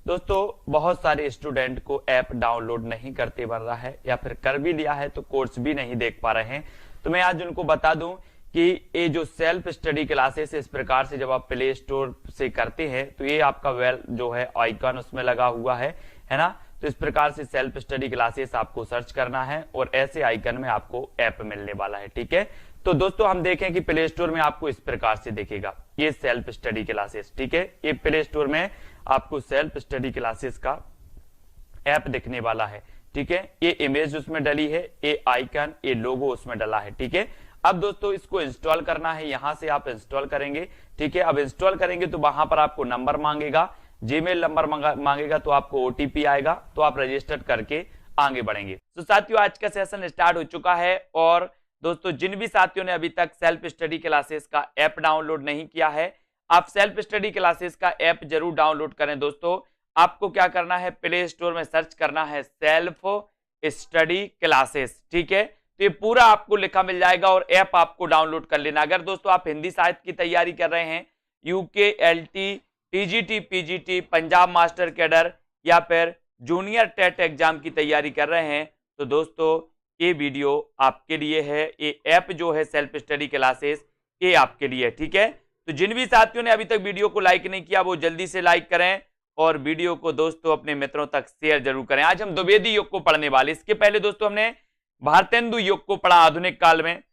दोस्तों बहुत सारे स्टूडेंट को ऐप डाउनलोड नहीं करते बन रहा है या फिर कर भी लिया है तो कोर्स भी नहीं देख पा रहे हैं। तो मैं आज उनको बता दूं कि ये जो सेल्फ स्टडी क्लासेस इस प्रकार से जब आप प्ले स्टोर से करते हैं तो ये आपका वेल जो है आइकन उसमें लगा हुआ है ना। तो इस प्रकार से सेल्फ स्टडी क्लासेस आपको सर्च करना है और ऐसे आइकन में आपको ऐप मिलने वाला है। ठीक है, तो दोस्तों हम देखें कि प्ले स्टोर में आपको इस प्रकार से दिखेगा ये सेल्फ स्टडी क्लासेस। ठीक है, ये प्ले स्टोर में आपको सेल्फ स्टडी क्लासेस का ऐप दिखने वाला है। ठीक है, ये इमेज उसमें डली है, ये आइकन, ये लोगो उसमें डला है। ठीक है, अब दोस्तों इसको इंस्टॉल करना है, यहां से आप इंस्टॉल करेंगे। ठीक है, अब इंस्टॉल करेंगे तो वहां पर आपको नंबर मांगेगा, जीमेल नंबर मांगेगा, तो आपको ओटीपी आएगा, तो आप रजिस्टर करके आगे बढ़ेंगे। तो साथियों आज का सेशन स्टार्ट हो चुका है और दोस्तों जिन भी साथियों ने अभी तक सेल्फ स्टडी क्लासेस का ऐप डाउनलोड नहीं किया है, आप सेल्फ स्टडी क्लासेस का ऐप जरूर डाउनलोड करें। दोस्तों आपको क्या करना है, प्ले स्टोर में सर्च करना है सेल्फ स्टडी क्लासेस। ठीक है, तो ये पूरा आपको लिखा मिल जाएगा और ऐप आपको डाउनलोड कर लेना। अगर दोस्तों आप हिंदी साहित्य की तैयारी कर रहे हैं, UK, LT, TGT, PGT, Punjab master cadre या फिर जूनियर टेट एग्जाम की तैयारी कर रहे हैं, तो दोस्तों ये वीडियो आपके लिए है। ये ऐप जो है सेल्फ स्टडी क्लासेस, ये आपके लिए है। ठीक है, तो जिन भी साथियों ने अभी तक वीडियो को लाइक नहीं किया वो जल्दी से लाइक करें और वीडियो को दोस्तों अपने मित्रों तक शेयर जरूर करें। आज हम द्विवेदी युग को पढ़ने वाले, इसके पहले दोस्तों हमने भारतेंदु युग को पढ़ा आधुनिक काल में।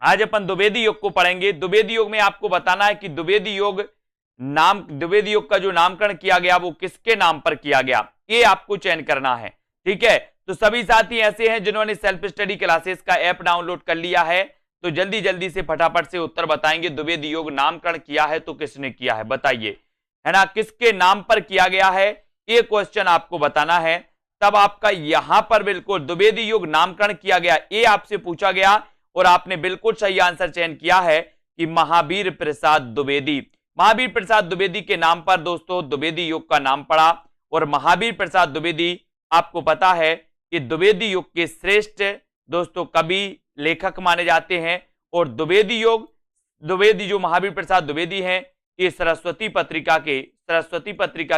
आज अपन द्विवेदी युग को पढ़ेंगे। द्विवेदी युग में आपको बताना है कि द्विवेदी युग का जो नामकरण किया गया वो किसके नाम पर किया गया, ये आपको चयन करना है। ठीक है, तो सभी साथी ऐसे हैं जिन्होंने सेल्फ स्टडी क्लासेस का ऐप डाउनलोड कर लिया है, तो जल्दी जल्दी से फटाफट से उत्तर बताएंगे। द्विवेदी युग नामकरण किया है तो किसने किया है बताइए, है ना, किसके नाम पर किया गया है, ये क्वेश्चन आपको बताना है। तब आपका यहां पर बिल्कुल द्विवेदी युग नामकरण किया गया ये आपसे पूछा गया और आपने बिल्कुल सही आंसर चयन किया है कि महावीर प्रसाद द्विवेदी। महावीर प्रसाद द्विवेदी के नाम पर दोस्तों द्विवेदी युग का नाम पड़ा और महावीर प्रसाद द्विवेदी आपको पता है कि द्विवेदी युग के श्रेष्ठ दोस्तों कवि लेखक माने जाते हैं। और द्विवेदी जो महावीर प्रसाद द्विवेदी हैं, ये सरस्वती पत्रिका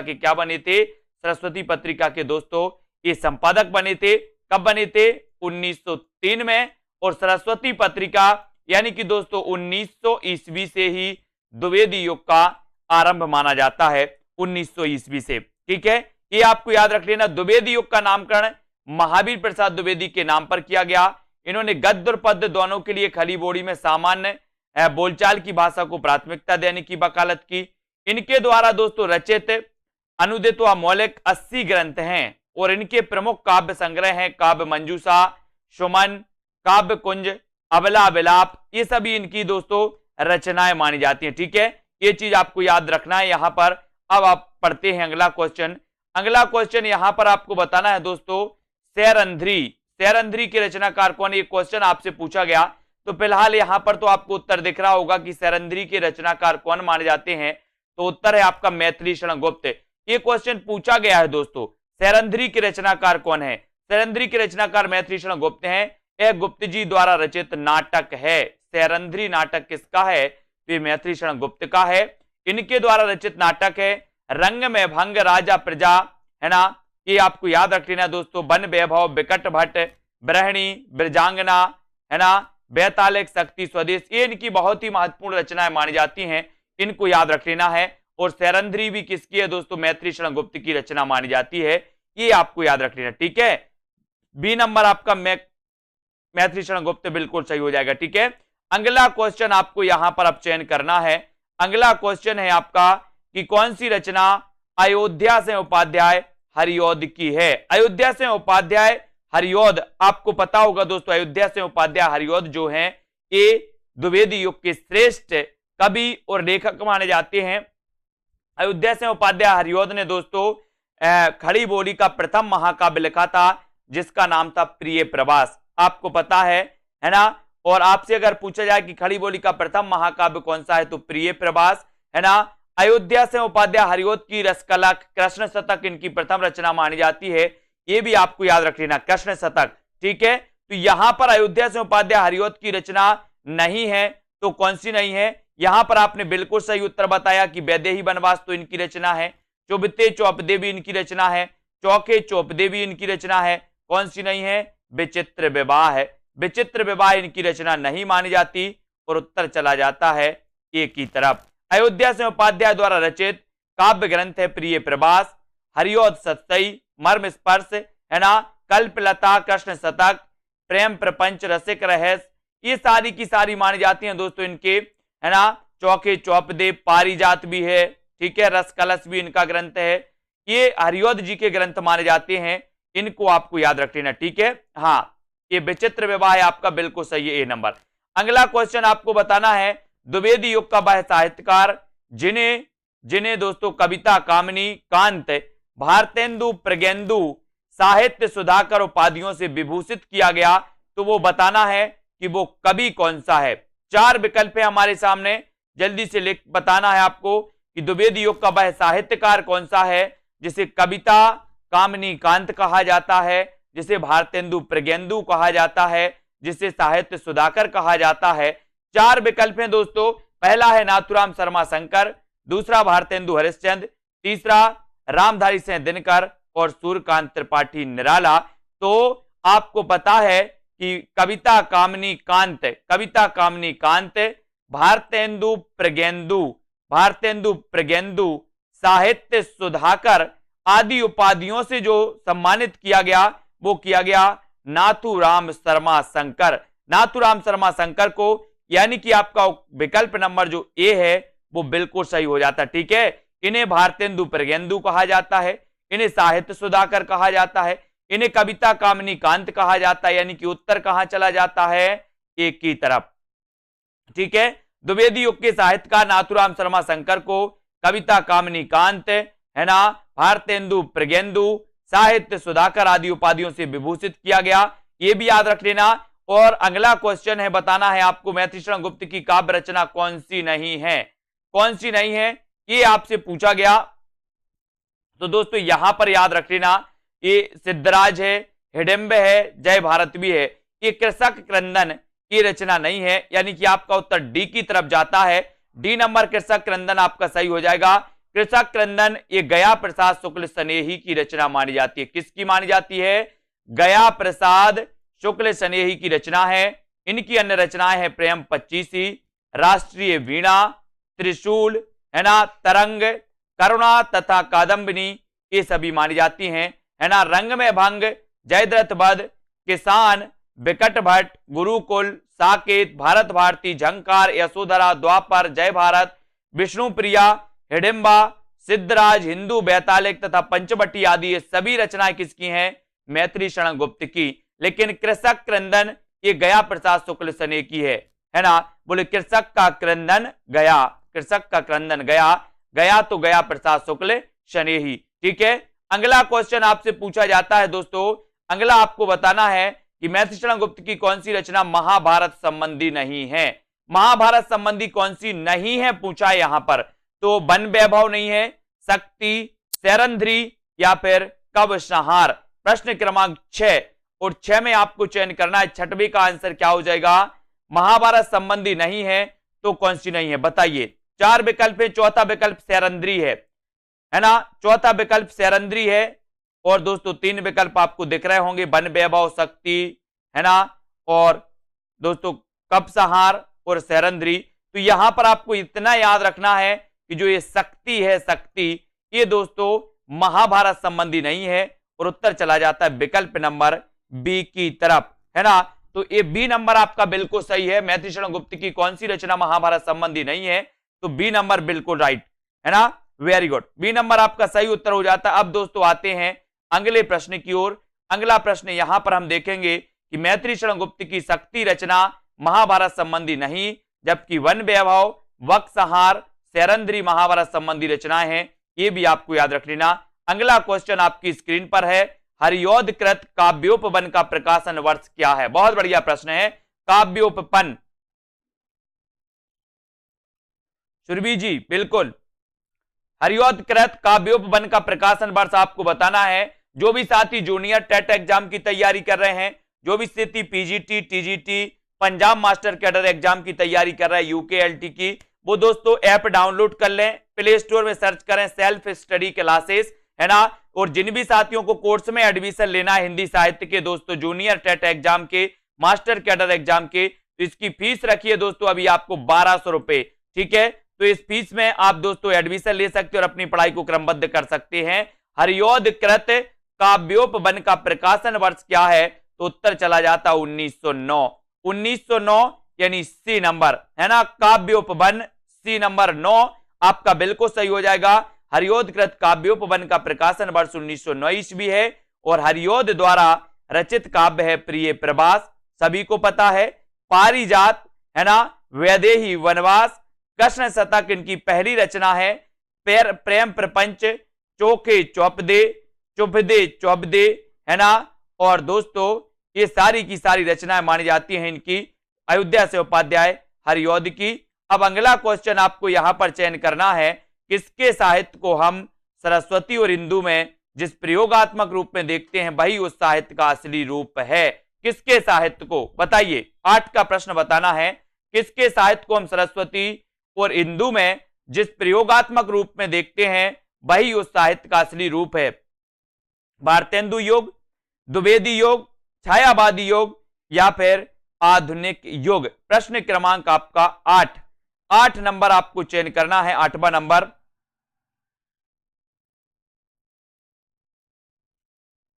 के क्या बने थे, सरस्वती पत्रिका के दोस्तों ये संपादक बने थे। कब बने थे, 1903 में। और सरस्वती पत्रिका यानी कि दोस्तों 1900 ईस्वी से ही द्विवेदी युग का आरंभ माना जाता है, 1900 ईस्वी से। ठीक है, ये आपको याद रख लेना। द्विवेदी युग का नामकरण महावीर प्रसाद द्विवेदी के नाम पर किया गया। इन्होंने गद्य और पद्य दोनों के लिए खली बोली में सामान्य बोलचाल की भाषा को प्राथमिकता देने की वकालत की। इनके द्वारा दोस्तों रचित अनुदित व मौलिक 80 ग्रंथ हैं और इनके प्रमुख काव्य संग्रह हैं काव्य मंजूषा, सुमन, काव्य कुंज, अबला विलाप, ये सभी इनकी दोस्तों रचनाएं मानी जाती हैं। ठीक है, ये चीज आपको याद रखना है यहां पर। अब आप पढ़ते हैं अगला क्वेश्चन। अगला क्वेश्चन यहां पर आपको बताना है दोस्तों सैरंध्री के रचनाकार कौन, ये क्वेश्चन आपसे पूछा गया। तो फिलहाल यहां पर तो आपको उत्तर दिख रहा होगा कि सैरंध्री के रचनाकार कौन माने जाते हैं, तो उत्तर है आपका मैथिली शरण गुप्त। ये क्वेश्चन पूछा गया है दोस्तों, सैरंध्री के रचनाकार कौन है। सैरंध्री के रचनाकार मैथिली शरण गुप्त हैं। यह गुप्त जी द्वारा रचित नाटक है। सैरंध्री नाटक किसका है, तो मैथिली शरण गुप्त का है। इनके द्वारा रचित नाटक है रंग में भंग, राजा प्रजा, है ना, ये आपको याद रख लेना दोस्तों। वन वैभव, विकट भट्ट, ब्रहणी, ब्रजांगना, है ना, बैतालिक, शक्ति, स्वदेश, ये इनकी बहुत ही महत्वपूर्ण रचनाएं मानी जाती हैं, इनको याद रख लेना है। और सैरंध्री भी किसकी है दोस्तों, मैथिली शरण गुप्त की रचना मानी जाती है, ये आपको याद रख लेना। ठीक है, बी नंबर आपका मैथिली शरण गुप्त बिल्कुल सही हो जाएगा। ठीक है, अगला क्वेश्चन आपको यहां पर अब चयन करना है। अगला क्वेश्चन है आपका कि कौन सी रचना अयोध्या से उपाध्याय हरिऔध की है। अयोध्या से उपाध्याय हरिऔध आपको पता होगा दोस्तों, अयोध्या से उपाध्याय हरिऔध जो हैं ये द्विवेदी युग के श्रेष्ठ कवि और लेखक माने जाते हैं। अयोध्या से उपाध्याय हरिऔध ने दोस्तों खड़ी बोली का प्रथम महाकाव्य लिखा था जिसका नाम था प्रिय प्रवास, आपको पता है ना। और आपसे अगर पूछा जाए कि खड़ी बोली का प्रथम महाकाव्य कौन सा है, तो प्रिय प्रवास, है ना। अयोध्या से उपाध्याय हरिऔध की रसकला कृष्ण शतक इनकी प्रथम रचना मानी जाती है, ये भी आपको याद रख लेना, कृष्ण शतक। ठीक है, तो यहां पर अयोध्या से उपाध्याय हरिऔध की रचना नहीं है, तो कौन सी नहीं है, यहां पर आपने बिल्कुल सही उत्तर बताया कि वैदेही वनवास तो इनकी रचना है। चुभते चौपदे भी इनकी रचना है, चौके चौपदे भी इनकी रचना है। कौन सी नहीं है? विचित्र विवाह है। विचित्र विवाह इनकी रचना नहीं मानी जाती और उत्तर चला जाता है ए की तरफ। अयोध्या सिंह उपाध्याय द्वारा रचित काव्य ग्रंथ है प्रिय प्रवास, हरिऔध सतसई, मर्म स्पर्श, है ना, कल्पलता, कृष्ण शतक, प्रेम प्रपंच, रसिक रहस्य, ये सारी की सारी मानी जाती हैं दोस्तों इनके, है ना। चौके चौपदे, पारिजात भी है, ठीक है, रस कलश भी इनका ग्रंथ है। ये हरिऔध जी के ग्रंथ माने जाते हैं, इनको आपको याद रख लेना, ठीक है। हाँ, ये विचित्र विवाह है आपका, बिल्कुल सही है, ए नंबर। अगला क्वेश्चन आपको बताना है, द्विवेदी युग का वह साहित्यकार जिन्हें दोस्तों कविता, कामिनी, कांत, भारतेंदु, प्रज्ञेंदु, साहित्य सुधाकर उपाधियों से विभूषित किया गया, तो वो बताना है कि वो कवि कौन सा है। 4 विकल्प है हमारे सामने, जल्दी से लिख बताना है आपको कि द्विवेदी युग का वह साहित्यकार कौन सा है जिसे कविता, कामिनी, कांत कहा जाता है, जिसे भारतेंदु, प्रज्ञेंदु कहा जाता है, जिसे साहित्य सुधाकर कहा जाता है। 4 विकल्प हैं दोस्तों। पहला है नाथुराम शर्मा शंकर, दूसरा भारतेंदु हरिश्चंद्र, तीसरा रामधारी सिंह दिनकर और सूर्यकांत त्रिपाठी निराला। तो आपको पता है कि कविता, कामिनी, कांत, भारतेंदु प्रज्ञेंदु, साहित्य सुधाकर आदि उपाधियों से जो सम्मानित किया गया वो किया गया नाथुराम शर्मा शंकर। नाथुराम शर्मा शंकर को, यानी कि आपका विकल्प नंबर जो ए है वो बिल्कुल सही हो जाता है, ठीक है। इन्हें भारतेंदु प्रज्ञेंदु कहा जाता है, इन्हें साहित्य सुधाकर कहा जाता है, इन्हें कविता, कामिनी, कांत कहा जाता है, यानी कि उत्तर कहां चला जाता है? एक की तरफ, ठीक है। द्विवेदी युग के साहित्यकार नाथुराम शर्मा शंकर को कविता, कामिनी, कांत, है ना, भारतेंदु प्रज्ञेंदु, साहित्य सुधाकर आदि उपाधियों से विभूषित किया गया, ये भी याद रख लेना। और अगला क्वेश्चन है, बताना है आपको मैथिलीशरण गुप्त की काव्य रचना कौन सी नहीं है, कौन सी नहीं है, ये आपसे पूछा गया। तो दोस्तों यहां पर याद रख लेना, ये सिद्धराज है, हिडिंब है, जय भारत भी है, ये कृषक क्रंदन की रचना नहीं है, यानी कि आपका उत्तर डी की तरफ जाता है। डी नंबर कृषक क्रंदन आपका सही हो जाएगा। कृषक क्रंदन ये गया प्रसाद शुक्ल स्नेही की रचना मानी जाती है। किसकी मानी जाती है? गया प्रसाद शुक्ल स्नेही की रचना है। इनकी अन्य रचनाएं हैं प्रेम पच्चीसी, राष्ट्रीय वीणा, त्रिशूल, है ना, तरंग, करुणा तथा कादम्बिनी, ये सभी मानी जाती हैं, है ना। रंग में भंग, जयद्रथ वध, किसान, विकट भट्ट, गुरुकुल, साकेत, भारत भारती, झंकार, यशोधरा, द्वापर, जय भारत, विष्णु प्रिया, हिडिंबा, सिद्धराज, हिंदू बैतालिक तथा पंचवटी आदि ये सभी रचनाएं किसकी हैं? मैथिलीशरण गुप्त की। लेकिन कृषक क्रंदन ये गया प्रसाद शुक्ल स्नेही की है ना। बोले कृषक का क्रंदन गया, कृषक का क्रंदन गया, गया तो गया प्रसाद शुक्ल स्नेही, ठीक है। अगला क्वेश्चन आपसे पूछा जाता है दोस्तों, अगला आपको बताना है कि मैथिलीशरण गुप्त की कौन सी रचना महाभारत संबंधी नहीं है। महाभारत संबंधी कौन सी नहीं है पूछा है यहां पर। तो वन वैभव नहीं है, शक्ति, सैरंध्री या फिर कवसंहार। प्रश्न क्रमांक 6 और 6 में आपको चयन करना है। 6वें का आंसर क्या हो जाएगा? महाभारत संबंधी नहीं है तो कौन सी नहीं है बताइए। 4 विकल्प है, चौथा विकल्प सैरंध्री है ना, चौथा विकल्प सैरंध्री है। और दोस्तों 3 विकल्प आपको दिख रहे होंगे, वन वैभव, शक्ति, है ना, और दोस्तों कवसंहार और सैरंध्री। तो यहां पर आपको इतना याद रखना है कि जो ये शक्ति है, शक्ति ये दोस्तों महाभारत संबंधी नहीं है और उत्तर चला जाता है विकल्प नंबर बी की तरफ, है ना। तो ये बी नंबर आपका बिल्कुल सही है। मैथिलीशरण गुप्त की कौन सी रचना महाभारत संबंधी नहीं है? तो बी नंबर बिल्कुल राइट, है ना, वेरी गुड, बी नंबर आपका सही उत्तर हो जाता है। अब दोस्तों आते हैं अगले प्रश्न की ओर। अगला प्रश्न यहां पर हम देखेंगे कि मैथिलीशरण गुप्त की शक्ति रचना महाभारत संबंधी नहीं, जबकि वन वैभव, वक्संहार, सैरंध्री महाभारत संबंधी रचनाएं हैं, ये भी आपको याद रख लेना। अगला क्वेश्चन आपकी स्क्रीन पर है, हरिऔधकृत काव्योपवन का प्रकाशन वर्ष क्या है? बहुत बढ़िया प्रश्न है, काव्योपवन। सुरभि जी बिल्कुल, हरिऔधकृत काव्योपवन का प्रकाशन वर्ष आपको बताना है। जो भी साथी जूनियर टेट एग्जाम की तैयारी कर रहे हैं, जो भी साथी PGT, TGT, Punjab master cadre exam की तैयारी कर रहे हैं, यूकेएलटी की, वो दोस्तों ऐप डाउनलोड कर लें, प्ले स्टोर में सर्च करें सेल्फ स्टडी क्लासेस, है ना। और जिन भी साथियों को कोर्स में एडमिशन लेना है हिंदी साहित्य के दोस्तों, जूनियर टेट एग्जाम के, मास्टर कैडर एग्जाम के, तो इसकी फीस रखी है दोस्तों अभी आपको 1200 रुपए, ठीक है। तो इस फीस में आप दोस्तों एडमिशन ले सकते हैं और अपनी पढ़ाई को क्रमबद्ध कर सकते हैं। हरियोध कृत काव्योपवन का प्रकाशन वर्ष क्या है, तो उत्तर चला जाता 1909। 1909 यानी सी नंबर, है ना। काव्योपवन सी नंबर 9 आपका बिल्कुल सही हो जाएगा। हरियोध कृत काव्योपवन का प्रकाशन वर्ष 1909 ईस्वी है और हरियोध द्वारा रचित काव्य है प्रिय प्रवास, सभी को पता है। पारिजात, है ना, वैदेही वनवास, कृष्ण शतक इनकी पहली रचना है। प्रेम प्रपंच, चोखे चौपदे, चुपदे चौपदे, है ना। और दोस्तों ये सारी की सारी रचनाएं मानी जाती हैं इनकी, अयोध्या से उपाध्याय हरियोध की। अब अगला क्वेश्चन आपको यहां पर चयन करना है, किसके साहित्य को हम सरस्वती और इंदु में जिस प्रयोगात्मक रूप में देखते हैं वही उस साहित्य का असली रूप है। किसके साहित्य को बताइए, 8 का प्रश्न बताना है। किसके साहित्य को हम सरस्वती और इंदु में जिस प्रयोगात्मक रूप में देखते हैं वही उस साहित्य का असली रूप है। भारतेंदु युग, द्विवेदी युग, छायावादी युग या फिर आधुनिक युग। प्रश्न क्रमांक आपका 8 नंबर आपको चयन करना है, 8वां नंबर।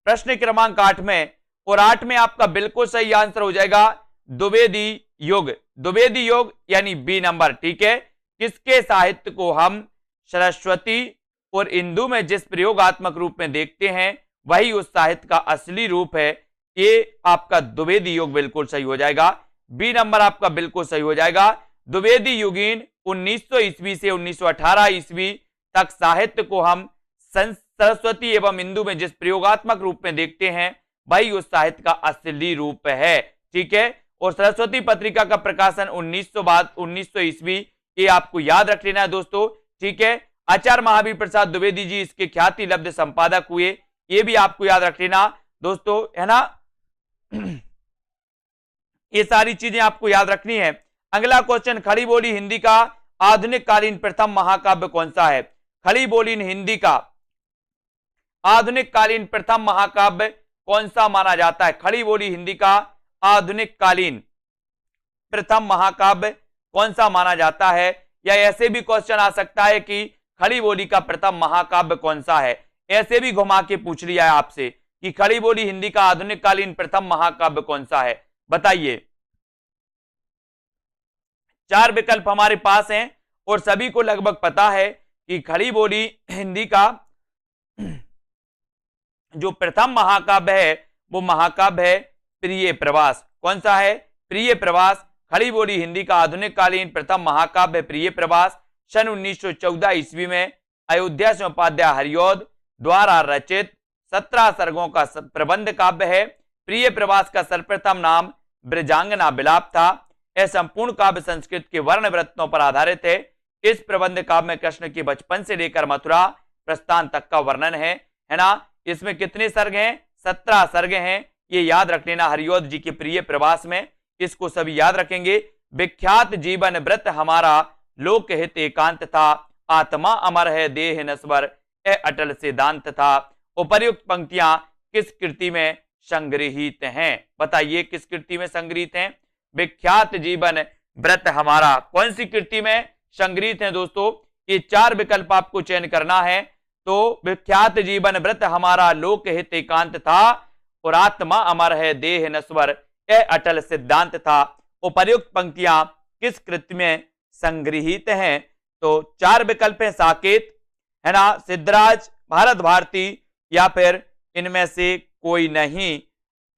प्रश्न क्रमांक 8 में, और 8 में आपका बिल्कुल सही आंसर हो जाएगा द्विवेदी युग। द्विवेदी युग यानी बी नंबर, ठीक है। किसके साहित्य को हम सरस्वती और इंदु में जिस प्रयोगात्मक रूप में देखते हैं वही उस साहित्य का असली रूप है, ये आपका द्विवेदी युग बिल्कुल सही हो जाएगा। बी नंबर आपका बिल्कुल सही हो जाएगा। द्विवेदी युगीन 1900 ईस्वी से 1918 ईस्वी तक साहित्य को हम सरस्वती एवं इंदु में जिस प्रयोगात्मक रूप में देखते हैं वही उस साहित्य का असली रूप है, ठीक है। और सरस्वती पत्रिका का प्रकाशन 1900 ईस्वी, ये आपको याद रख लेना है दोस्तों, ठीक है। आचार्य महावीर प्रसाद द्विवेदी जी इसके ख्याति लब्ध संपादक हुए, ये भी आपको याद रख लेना दोस्तों, है ना। ये सारी चीजें आपको याद रखनी है। अगला क्वेश्चन, खड़ी बोली हिंदी का आधुनिक कालीन प्रथम महाकाव्य कौन सा है। खड़ी बोली हिंदी का आधुनिक कालीन प्रथम महाकाव्य कौन सा माना जाता है। खड़ी बोली हिंदी का आधुनिक कालीन प्रथम महाकाव्य कौन सा माना जाता है। या ऐसे भी क्वेश्चन आ सकता है कि खड़ी बोली का प्रथम महाकाव्य कौन सा है, ऐसे भी घुमा के पूछ लिया है आपसे कि खड़ी बोली हिंदी का आधुनिक कालीन प्रथम महाकाव्य कौन सा है, बताइए। 4 विकल्प हमारे पास हैं और सभी को लगभग पता है कि खड़ी बोली हिंदी का जो प्रथम महाकाव्य है वो महाकाव्य है प्रिय प्रवास। कौन सा है, प्रिय प्रवास। खड़ी बोली हिंदी का आधुनिक कालीन प्रथम महाकाव्य प्रिय प्रवास सन 1914 ईस्वी में अयोध्या से उपाध्याय हरियोध द्वारा रचित 17 सर्गों का प्रबंध काव्य है। प्रिय प्रवास का सर्वप्रथम नाम ब्रजांगना विलाप था। यह संपूर्ण काव्य संस्कृत के वर्ण वृत्तों पर आधारित है। इस प्रबंध काव्य में कृष्ण के बचपन से लेकर मथुरा प्रस्थान तक का वर्णन है ना। इसमें कितने सर्ग हैं, 17 सर्ग हैं, ये याद रख लेना हरियोध जी के प्रिय प्रवास में, इसको सभी याद रखेंगे। विख्यात जीवन व्रत हमारा लोक हित एकांत था, आत्मा अमर है देह नश्वर ए अटल सिद्धांत था। उपर्युक्त पंक्तियां किस कृति में संग्रहित हैं, बताइए किस कृति में संग्रहित हैं। विख्यात जीवन व्रत हमारा कौन सी कृति में संग्रहित है दोस्तों, ये 4 विकल्प आपको चयन करना है। तो विख्यात जीवन व्रत हमारा लोक हित एकांत था और आत्मा अमर है देह नश्वर ए अटल सिद्धांत था। उपर्युक्त पंक्तियां किस कृति में संग्रहित हैं, तो 4 विकल्प हैं, साकेत, है ना, सिद्धराज, भारत भारती या फिर इनमें से कोई नहीं।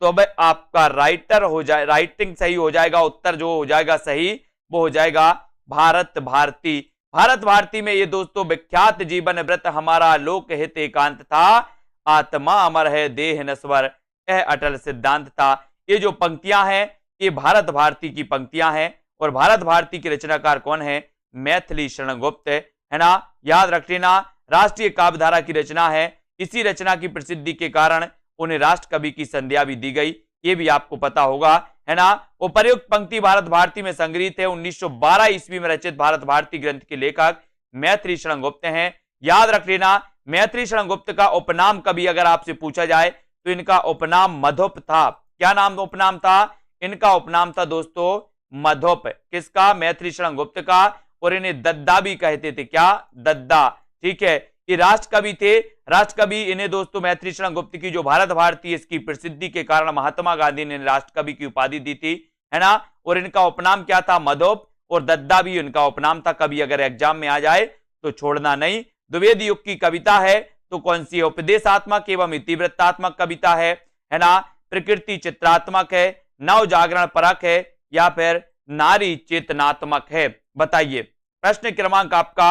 तो अब आपका राइटिंग सही हो जाएगा, उत्तर जो हो जाएगा सही वो हो जाएगा भारत भारती। भारत भारती में ये दोस्तों विख्यात जीवन व्रत हमारा लोक हित एकांत था, आत्मा अमर है देह नश्वर यह अटल सिद्धांत था। ये जो पंक्तियां हैं ये भारत भारती की पंक्तियां हैं और भारत भारती के रचनाकार कौन है, मैथिली शरण गुप्त, है ना, याद रख लेना। राष्ट्रीय काव्यधारा की रचना है, इसी रचना की प्रसिद्धि के कारण उन्हें राष्ट्र कवि की संज्ञा भी दी गई, ये भी आपको पता होगा। है ना। उपर्युक्त पंक्ति भारत भारती में संग्रहित है। 1912 ईस्वी में रचित भारत भारती ग्रंथ के लेखक मैत्री शरण गुप्त हैं। याद रख लेना, मैत्री शरण गुप्त का उपनाम कभी अगर आपसे पूछा जाए तो इनका उपनाम मधुप था। क्या नाम उपनाम था? इनका उपनाम था दोस्तों मधुप। किसका? मैत्री शरण गुप्त का। और इन्हें दद्दा भी कहते थे। क्या? दद्दा। ठीक है, ये राष्ट्रकवि थे। राष्ट्रकवि इन्हें दोस्तों मैत्री शरण गुप्त की जो भारत भारती इसकी प्रसिद्धि के कारण महात्मा गांधी ने राष्ट्रकवि की उपाधि दी थी, है ना। और इनका उपनाम क्या था? मधुप। और दद्दा भी इनका उपनाम था। कभी अगर एग्जाम में आ जाए तो छोड़ना नहीं। द्विवेदी युग की कविता है तो कौन सी है? उपदेशात्मक एवं इतिवृत्तात्मक कविता है ना। प्रकृति चित्रात्मक है, नव जागरण परक है, या फिर नारी चेतनात्मक है? बताइए। प्रश्न क्रमांक आपका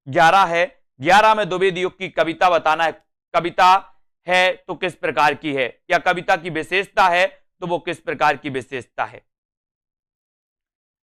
11 है। 11 में द्विवेदी युग की कविता बताना है। कविता है तो किस प्रकार की है, या कविता की विशेषता है तो वो किस प्रकार की विशेषता है?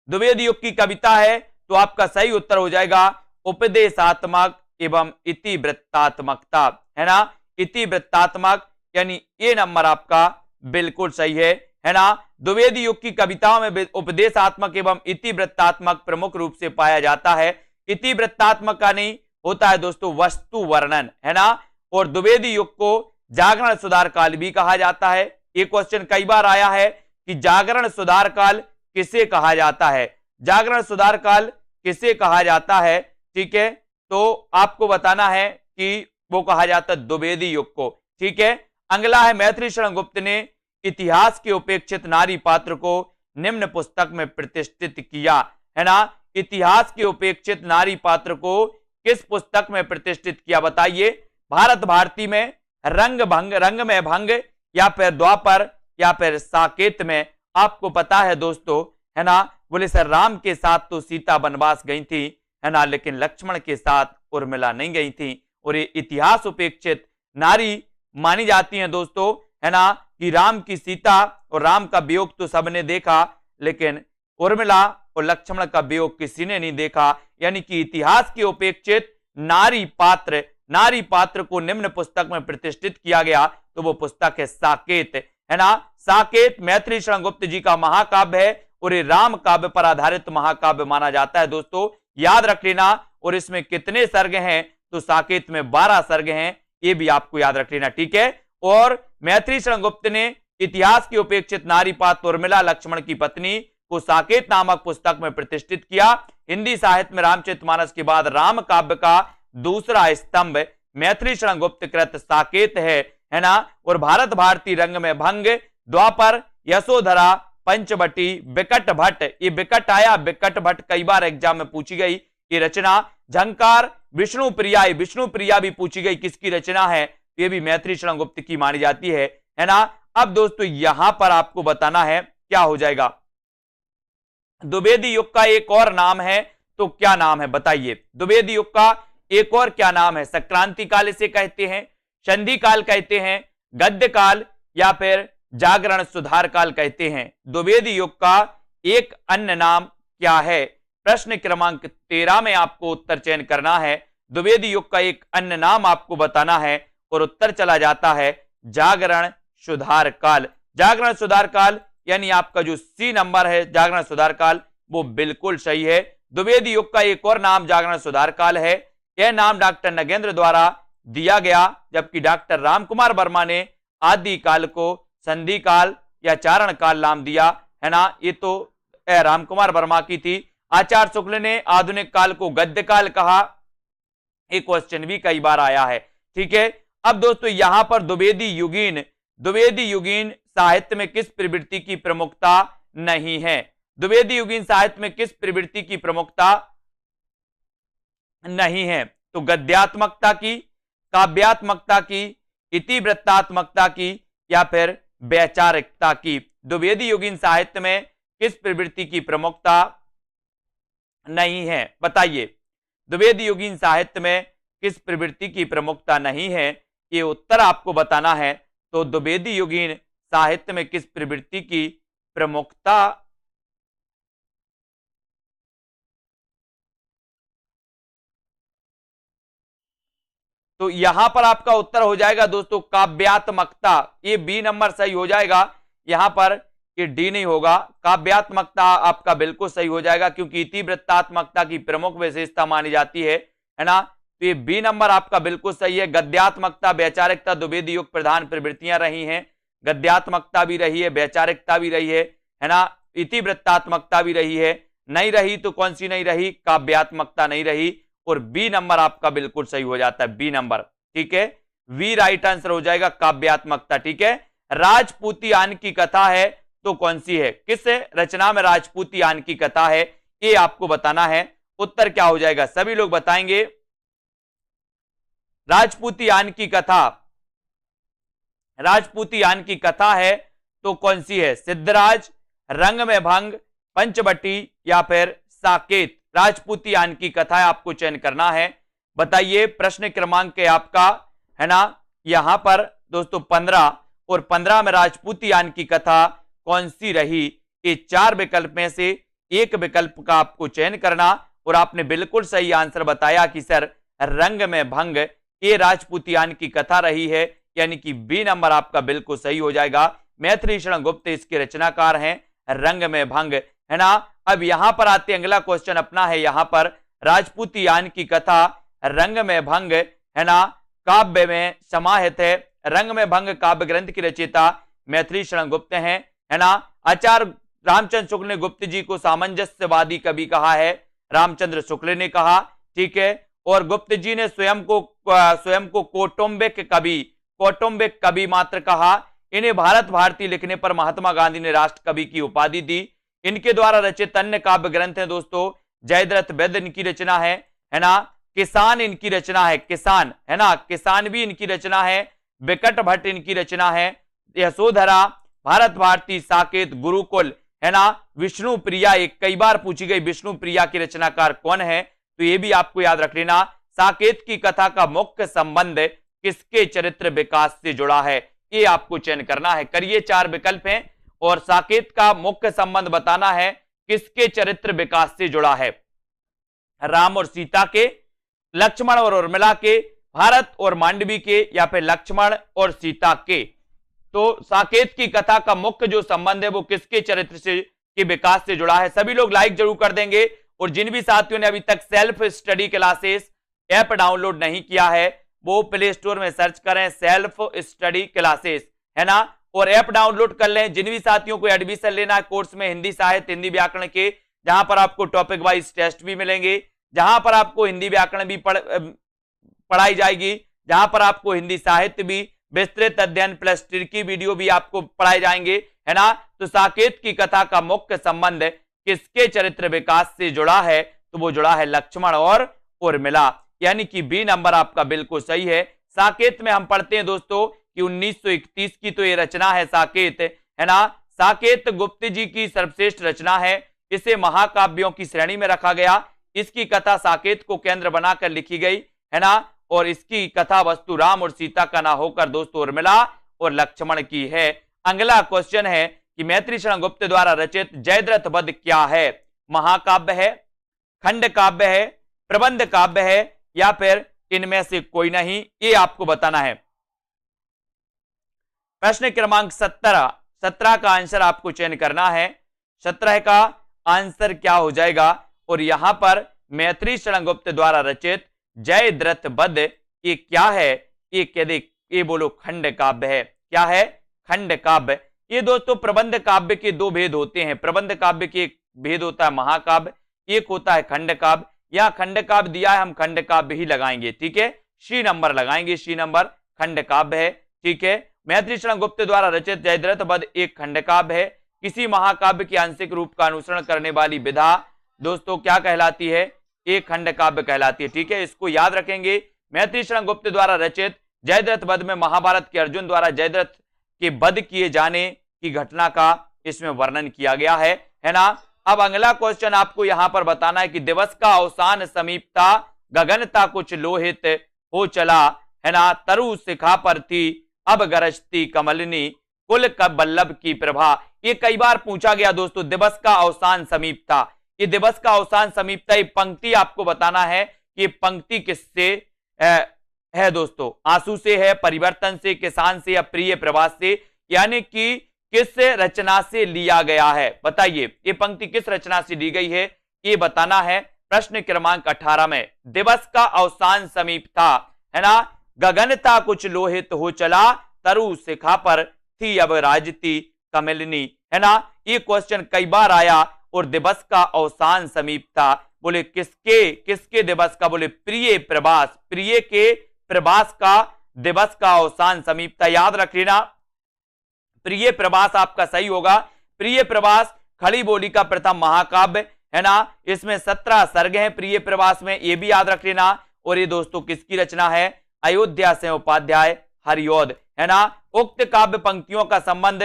द्विवेदी युग की कविता है तो आपका सही उत्तर हो जाएगा उपदेशात्मक एवं इतिवृत्तात्मकता, है ना। इतिवृत्तात्मक यानी ये नंबर आपका बिल्कुल सही है ना। द्विवेदी युग की कविताओं में उपदेशात्मक एवं इतिवृत्तात्मक प्रमुख रूप से पाया जाता है। इतिवृत्तात्मक का नहीं होता है दोस्तों वस्तु वर्णन, है ना। और द्विवेदी युग को जागरण सुधार काल भी कहा जाता है। ये क्वेश्चन कई बार आया है कि जागरण सुधार काल किसे कहा जाता है? जागरण सुधार काल किसे कहा जाता है? ठीक है, तो आपको बताना है कि वो कहा जाता है द्विवेदी युग को। ठीक है, अगला है मैत्री शरण गुप्त ने इतिहास के उपेक्षित नारी पात्र को निम्न पुस्तक में प्रतिष्ठित किया, है ना। इतिहास के उपेक्षित नारी पात्र को किस पुस्तक में प्रतिष्ठित किया? बताइए। भारत भारती में, रंग में भंग, या फिर द्वापर, या फिर साकेत में? आपको पता है दोस्तों, है ना, बोले सर राम के साथ तो सीता वनवास गई थी, है ना, लेकिन लक्ष्मण के साथ उर्मिला नहीं गई थी। और ये इतिहास उपेक्षित नारी मानी जाती हैं दोस्तों, है ना, कि राम की सीता और राम का वियोग तो सबने देखा, लेकिन उर्मिला और लक्ष्मण का वियोग किसी ने नहीं देखा। यानी कि इतिहास के उपेक्षित नारी पात्र को निम्न पुस्तक में प्रतिष्ठित किया गया, तो वो पुस्तक है साकेत, है ना। साकेत मैत्री शरण गुप्त जी का महाकाव्य है और ये राम काव्य पर आधारित महाकाव्य माना जाता है दोस्तों, याद रख लेना। और इसमें कितने सर्ग हैं? तो साकेत में 12 सर्ग हैं, ये भी आपको याद रख लेना। ठीक है, और मैत्री शरण गुप्त ने इतिहास की उपेक्षित नारी पात्र उर्मिला लक्ष्मण की पत्नी को साकेत नामक पुस्तक में प्रतिष्ठित किया। हिंदी साहित्य में रामचरितमानस के बाद राम काव्य का दूसरा स्तंभ मैत्री शरण गुप्त कृत साकेत है ना। और भारत भारती, रंग में भंग, द्वापर, यशोधरा, पंचवटी, बिकट भट्ट, ये बिकट आया, बिकट भट्ट कई बार एग्जाम में पूछी गई ये रचना। झंकार, विष्णु प्रिया भी पूछी गई, किसकी रचना है? ये भी मैत्री शरण गुप्त की मानी जाती है ना। अब दोस्तों यहां पर आपको बताना है क्या हो जाएगा। द्विवेदी युग का एक और नाम है, तो क्या नाम है? बताइए। द्विवेदी युग का एक और क्या नाम है? संक्रांति काल इसे कहते हैं, संधि काल कहते हैं, गद्य काल, या फिर जागरण सुधार काल कहते हैं। द्विवेदी युग का एक अन्य नाम क्या है? प्रश्न क्रमांक 13 में आपको उत्तर चयन करना है। द्विवेदी युग का एक अन्य नाम आपको बताना है और उत्तर चला जाता है जागरण सुधार काल। जागरण सुधार काल यानी आपका जो सी नंबर है जागरण सुधार काल, वो बिल्कुल सही है। द्विवेदी युग का एक और नाम जागरण सुधार काल है। यह नाम डॉक्टर नगेंद्र द्वारा दिया गया, जबकि डॉक्टर रामकुमार वर्मा ने आदि काल को संधि काल या चारण काल नाम दिया, है ना। ये तो रामकुमार वर्मा की थी। आचार्य शुक्ल ने आधुनिक काल को गद्य काल कहा। एक क्वेश्चन भी कई बार आया है। ठीक है, अब दोस्तों यहां पर द्विवेदी युगीन साहित्य में किस प्रवृत्ति की प्रमुखता नहीं है? द्विवेदी युगीन साहित्य में किस प्रवृत्ति की प्रमुखता नहीं है? तो गद्यात्मकता की, काव्यात्मकता की, इतिवृत्तात्मकता की, या फिर वैचारिकता की? द्विवेदी युगीन साहित्य में किस प्रवृत्ति की प्रमुखता नहीं है? बताइए। द्विवेदी युगीन साहित्य में किस प्रवृत्ति की प्रमुखता नहीं है, ये उत्तर आपको बताना है। तो द्विवेदी युगीन साहित्य में किस प्रवृत्ति की प्रमुखता तो यहां पर आपका उत्तर हो जाएगा दोस्तों काव्यात्मकता। ये बी नंबर सही हो जाएगा। यहां पर ये डी नहीं होगा। काव्यात्मकता आपका बिल्कुल सही हो जाएगा, क्योंकि इतिवृत्तात्मकता की प्रमुख विशेषता मानी जाती है ना। तो ये बी नंबर आपका बिल्कुल सही है। गद्यात्मकता, वैचारिकता द्विवेदी युग प्रधान प्रवृत्तियां रही हैं। गद्यात्मकता भी रही है, वैचारिकता भी रही है ना, इतिवृत्तात्मकता भी रही है। नहीं रही तो कौन सी नहीं रही? काव्यात्मकता नहीं रही। और बी नंबर आपका बिल्कुल सही हो जाता है, बी नंबर। ठीक है, वी राइट आंसर हो जाएगा, काव्यात्मकता। ठीक है, राजपूतियान की कथा है तो कौन सी है? किस रचना में राजपूतियान की कथा है, ये आपको बताना है। उत्तर क्या हो जाएगा? सभी लोग बताएंगे। राजपूतियान की कथा, राजपूतियान की कथा है तो कौन सी है? सिद्धराज, रंग में भंग, पंचवटी या फिर साकेत? राजपूतियान की कथा है, आपको चयन करना है। बताइए, प्रश्न क्रमांक है आपका, है ना, यहां पर दोस्तों 15, और 15 में राजपूतियान की कथा कौन सी रही? ये 4 विकल्प में से एक विकल्प का आपको चयन करना। और आपने बिल्कुल सही आंसर बताया कि सर रंग में भंग ये राजपूतियान की कथा रही है, यानी कि बी नंबर आपका बिल्कुल सही हो जाएगा। मैथिली शरण गुप्त इसके रचनाकार हैं, रंग में भंग, है ना। अब यहां पर आते, अगला क्वेश्चन अपना है यहां पर, राजपूतियान की कथा रंग में भंग, है ना, काव्य में समाहित है। रंग में भंग काव्य ग्रंथ की रचयिता मैथिली शरण गुप्त हैं, है ना। आचार्य रामचंद्र शुक्ल ने गुप्त जी को सामंजस्यवादी कवि कहा है, रामचंद्र शुक्ल ने कहा। ठीक है, और गुप्त जी ने स्वयं को कौटुंबिक कवि मात्र कहा। इन्हें भारत भारती लिखने पर महात्मा गांधी ने राष्ट्र कवि की उपाधि दी। इनके द्वारा रचित अन्य काव्य ग्रंथ हैं दोस्तों, जयद्रथ वैद्य इनकी रचना है ना। किसान इनकी रचना है, किसान, है ना, किसान भी इनकी रचना है। विकट भट्ट इनकी रचना है। यशोधरा, भारत भारती, साकेत, गुरुकुल, है ना। विष्णु प्रिया, एक कई बार पूछी गई, विष्णु प्रिया की रचनाकार कौन है? तो ये भी आपको याद रख लेना। साकेत की कथा का मुख्य संबंध किसके चरित्र विकास से जुड़ा है? ये आपको चयन करना है। करिए, 4 विकल्प हैं और साकेत का मुख्य संबंध बताना है किसके चरित्र विकास से जुड़ा है। राम और सीता के, लक्ष्मण और उर्मिला के, भारत और मांडवी के, या फिर लक्ष्मण और सीता के? तो साकेत की कथा का मुख्य जो संबंध है वो किसके चरित्र से के विकास से जुड़ा है? सभी लोग लाइक जरूर कर देंगे। और जिन भी साथियों ने अभी तक self study classes app download नहीं किया है वो प्ले स्टोर में सर्च करें सेल्फ स्टडी क्लासेस, है ना, और ऐप डाउनलोड कर लें। जिन भी साथियों को एडमिशन लेना है कोर्स में हिंदी साहित्य, हिंदी व्याकरण के, जहां पर आपको टॉपिक वाइज टेस्ट भी मिलेंगे, जहां पर आपको हिंदी व्याकरण भी पढ़ाई जाएगी, जहां पर आपको हिंदी साहित्य भी, विस्तृत अध्ययन प्लस ट्रिकी वीडियो भी आपको पढ़ाए जाएंगे, है ना। तो साकेत की कथा का मुख्य संबंध किसके चरित्र विकास से जुड़ा है? तो वो जुड़ा है लक्ष्मण और उर्मिला, यानी कि बी नंबर आपका बिल्कुल सही है। साकेत में हम पढ़ते हैं दोस्तों कि 1931 की तो ये रचना है साकेत, है ना। साकेत गुप्त जी की सर्वश्रेष्ठ रचना है, इसे महाकाव्यों की श्रेणी में रखा गया। इसकी कथा साकेत को केंद्र बनाकर लिखी गई, है ना, और इसकी कथा वस्तु राम और सीता का ना होकर दोस्तों उर्मिला और लक्ष्मण की है। अगला क्वेश्चन है कि मैथिली शरण गुप्त द्वारा रचित जयद्रथ वध क्या है? महाकाव्य है, खंड काव्य है, प्रबंध काव्य है, या फिर इनमें से कोई नहीं? ये आपको बताना है। प्रश्न क्रमांक 17 का आंसर आपको चयन करना है। 17 का आंसर क्या हो जाएगा? और यहां पर मैथिली शरण गुप्त द्वारा रचित जयद्रथ वध ये क्या है? ये कह दे, ये बोलो खंड काव्य है। क्या है? खंड काव्य। ये दोस्तों प्रबंध काव्य के 2 भेद होते हैं। प्रबंध काव्य के एक भेद होता है महाकाव्य, एक होता है खंड काव्य। यहां खंड काव्य दिया है, हम खंड काव्य ही लगाएंगे, ठीक है, सी नंबर लगाएंगे, सी नंबर खंड काव्य है, ठीक है। मैथिली शरण गुप्त द्वारा रचित जयद्रथ वध एक खंड काव्य है। किसी महाकाव्य के आंशिक रूप का अनुसरण करने वाली विधा दोस्तों क्या कहलाती है? एक खंड काव्य कहलाती है, ठीक है, इसको याद रखेंगे। मैथिली शरण गुप्त द्वारा रचित जयद्रथ वध में महाभारत के अर्जुन द्वारा जयद्रथ के वध किए जाने की घटना का इसमें वर्णन किया गया है ना। अब अगला क्वेश्चन आपको यहां पर बताना है कि दिवस का अवसान समीपता, गगनता कुछ लोहित हो चला, है ना, तरु शिखा पर थी अब गरजती कमलिनी, कुल कब बल्लभ की प्रभा। ये कई बार पूछा गया दोस्तों, दिवस का अवसान समीपता। ये दिवस का अवसान समीपता, ये पंक्ति आपको बताना है कि पंक्ति किससे है दोस्तों? आंसू से है, परिवर्तन से, किसान से, या प्रिय प्रवास से? यानी कि किस रचना से लिया गया है? बताइए, ये पंक्ति किस रचना से ली गई है, ये बताना है। प्रश्न क्रमांक 18 में दिवस का अवसान समीप था, है ना, गगनता कुछ लोहित हो चला, तरु शिखा पर थी अब राजती कमलिनी, है ना। ये क्वेश्चन कई बार आया और दिवस का अवसान समीप था, बोले किसके किसके दिवस का? बोले प्रिय प्रभास, प्रिय के प्रभास का दिवस का अवसान समीप था। याद रख लेना, प्रिय प्रभास आपका सही होगा। प्रिय प्रभास खड़ी बोली का प्रथम महाकाव्य, है ना। इसमें 17 सर्ग हैं प्रिय प्रभास में, ये भी याद रख लेना। और ये दोस्तों किसकी रचना है? अयोध्या से उपाध्याय हरिऔध, है ना। उक्त काव्य पंक्तियों का संबंध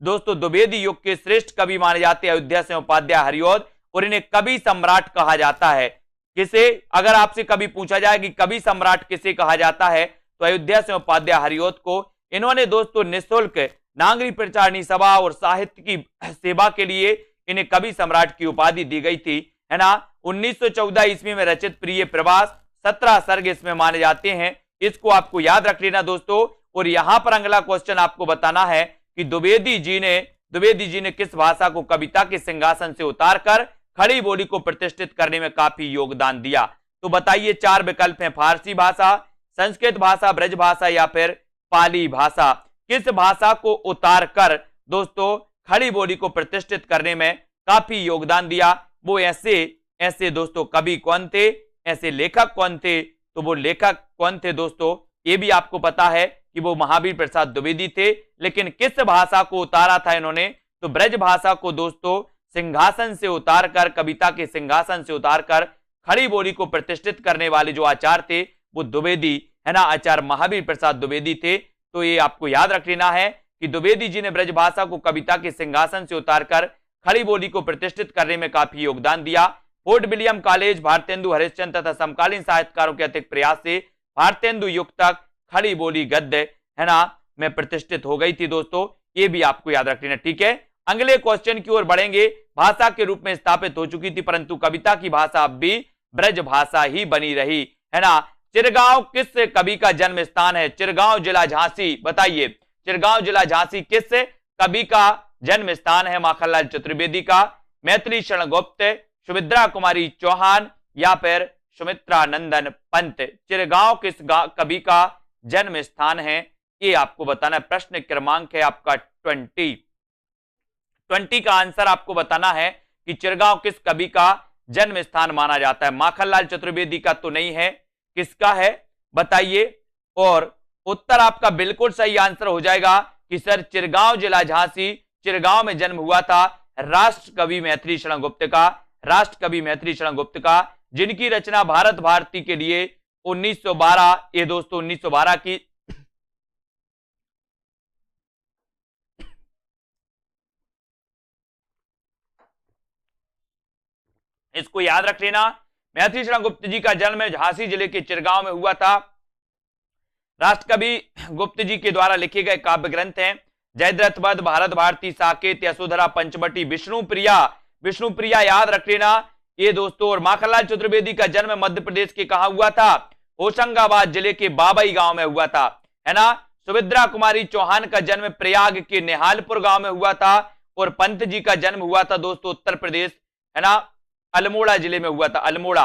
दोस्तों द्विवेदी युग के श्रेष्ठ कवि माने जाते हैं अयोध्या से उपाध्याय हरिऔध, और इन्हें कवि सम्राट कहा जाता है। किसे, अगर आपसे कभी पूछा जाए कि कवि सम्राट किसे कहा जाता है, तो अयोध्या से उपाध्याय हरिऔध को। इन्होंने दोस्तों निःशुल्क नागरी प्रचारणी सभा और साहित्य की सेवा के लिए इन्हें कवि सम्राट की उपाधि दी गई थी, है ना। 1914 ईस्वी में रचित प्रिय प्रभास 17 सर्ग इसमें माने जाते हैं, इसको आपको याद रख लेना दोस्तों। और यहां पर अगला क्वेश्चन आपको बताना है कि द्विवेदी जी ने किस भाषा को कविता के सिंहासन से उतारकर खड़ी बोली को प्रतिष्ठित करने में काफी योगदान दिया? तो बताइए, 4 विकल्प हैं, फारसी भाषा, संस्कृत भाषा, ब्रज भाषा या फिर पाली भाषा। किस भाषा को उतारकर दोस्तों खड़ी बोली को प्रतिष्ठित करने में काफी योगदान दिया? वो ऐसे दोस्तों कवि कौन थे, ऐसे लेखक कौन थे? तो वो लेखक कौन थे दोस्तों, ये भी आपको पता है कि वो महावीर प्रसाद द्विवेदी थे। लेकिन किस भाषा को उतारा था इन्होंने? तो ब्रज भाषा को दोस्तों सिंहासन से उतारकर, कविता के सिंहासन से उतारकर खड़ी बोली को प्रतिष्ठित करने वाले जो आचार्य थे वो द्विवेदी, है ना, आचार्य महावीर प्रसाद द्विवेदी थे। तो ये आपको याद रख लेना है कि द्विवेदी जी ने ब्रज भाषा को कविता के सिंहासन से उतारकर खड़ी बोली को प्रतिष्ठित करने में काफी योगदान दिया। Fort William college Bharatendu Harishchandra तथा समकालीन साहित्यकारों के अतिरिक्त प्रयास से भारतेंदु युग तक खड़ी बोली गद्य, है ना, में प्रतिष्ठित हो गई थी दोस्तों। ये भी आपको याद रख लेना, ठीक है। अगले क्वेश्चन की ओर बढ़ेंगे। भाषा के रूप में स्थापित हो चुकी थी, परंतु कविता की भाषा अब भी ब्रज भाषा ही बनी रही, है ना। चिरगांव किस कवि का जन्म स्थान है? चिरगांव जिला झांसी, बताइए, चिरगांव जिला झांसी किस कवि का जन्म स्थान है? माखनलाल चतुर्वेदी का, मैथिली शरण गुप्त, सुमित्रा कुमारी चौहान या फिर सुमित्रा नंदन पंत? चिरगांव किस कवि का जन्म स्थान है, ये आपको बताना है। प्रश्न क्रमांक है आपका 20 का आंसर आपको बताना है कि चिरगांव किस कवि का जन्म स्थान माना जाता है। माखनलाल चतुर्वेदी का तो नहीं है, किसका है बताइए। और उत्तर आपका बिल्कुल सही आंसर हो जाएगा कि सर चिरगांव जिला झांसी, चिरगांव में जन्म हुआ था राष्ट्र कवि मैथिली शरण गुप्त का, राष्ट्र कवि मैथिली शरण गुप्त का, जिनकी रचना भारत भारती के लिए 1912, ये दोस्तों 1912 की इसको याद रख लेना। मैथिली शरण गुप्त जी का जन्म झांसी जिले के चिरगांव में हुआ था। राष्ट्र कवि गुप्त जी के द्वारा लिखे गए काव्य ग्रंथ हैं जयद्रथ वध, भारत भारती, साकेत, यशोधरा, पंचवटी, विष्णुप्रिया, विष्णुप्रिया याद रख लेना ये दोस्तों। और माखनलाल चतुर्वेदी का जन्म मध्य प्रदेश के कहा हुआ था? होशंगाबाद जिले के बाबई गांव में हुआ था, है ना। सुमित्रा कुमारी चौहान का जन्म प्रयाग के निहालपुर गांव में हुआ था। और पंत जी का जन्म हुआ था दोस्तों उत्तर प्रदेश, है ना, अल्मोड़ा जिले में हुआ था, अल्मोड़ा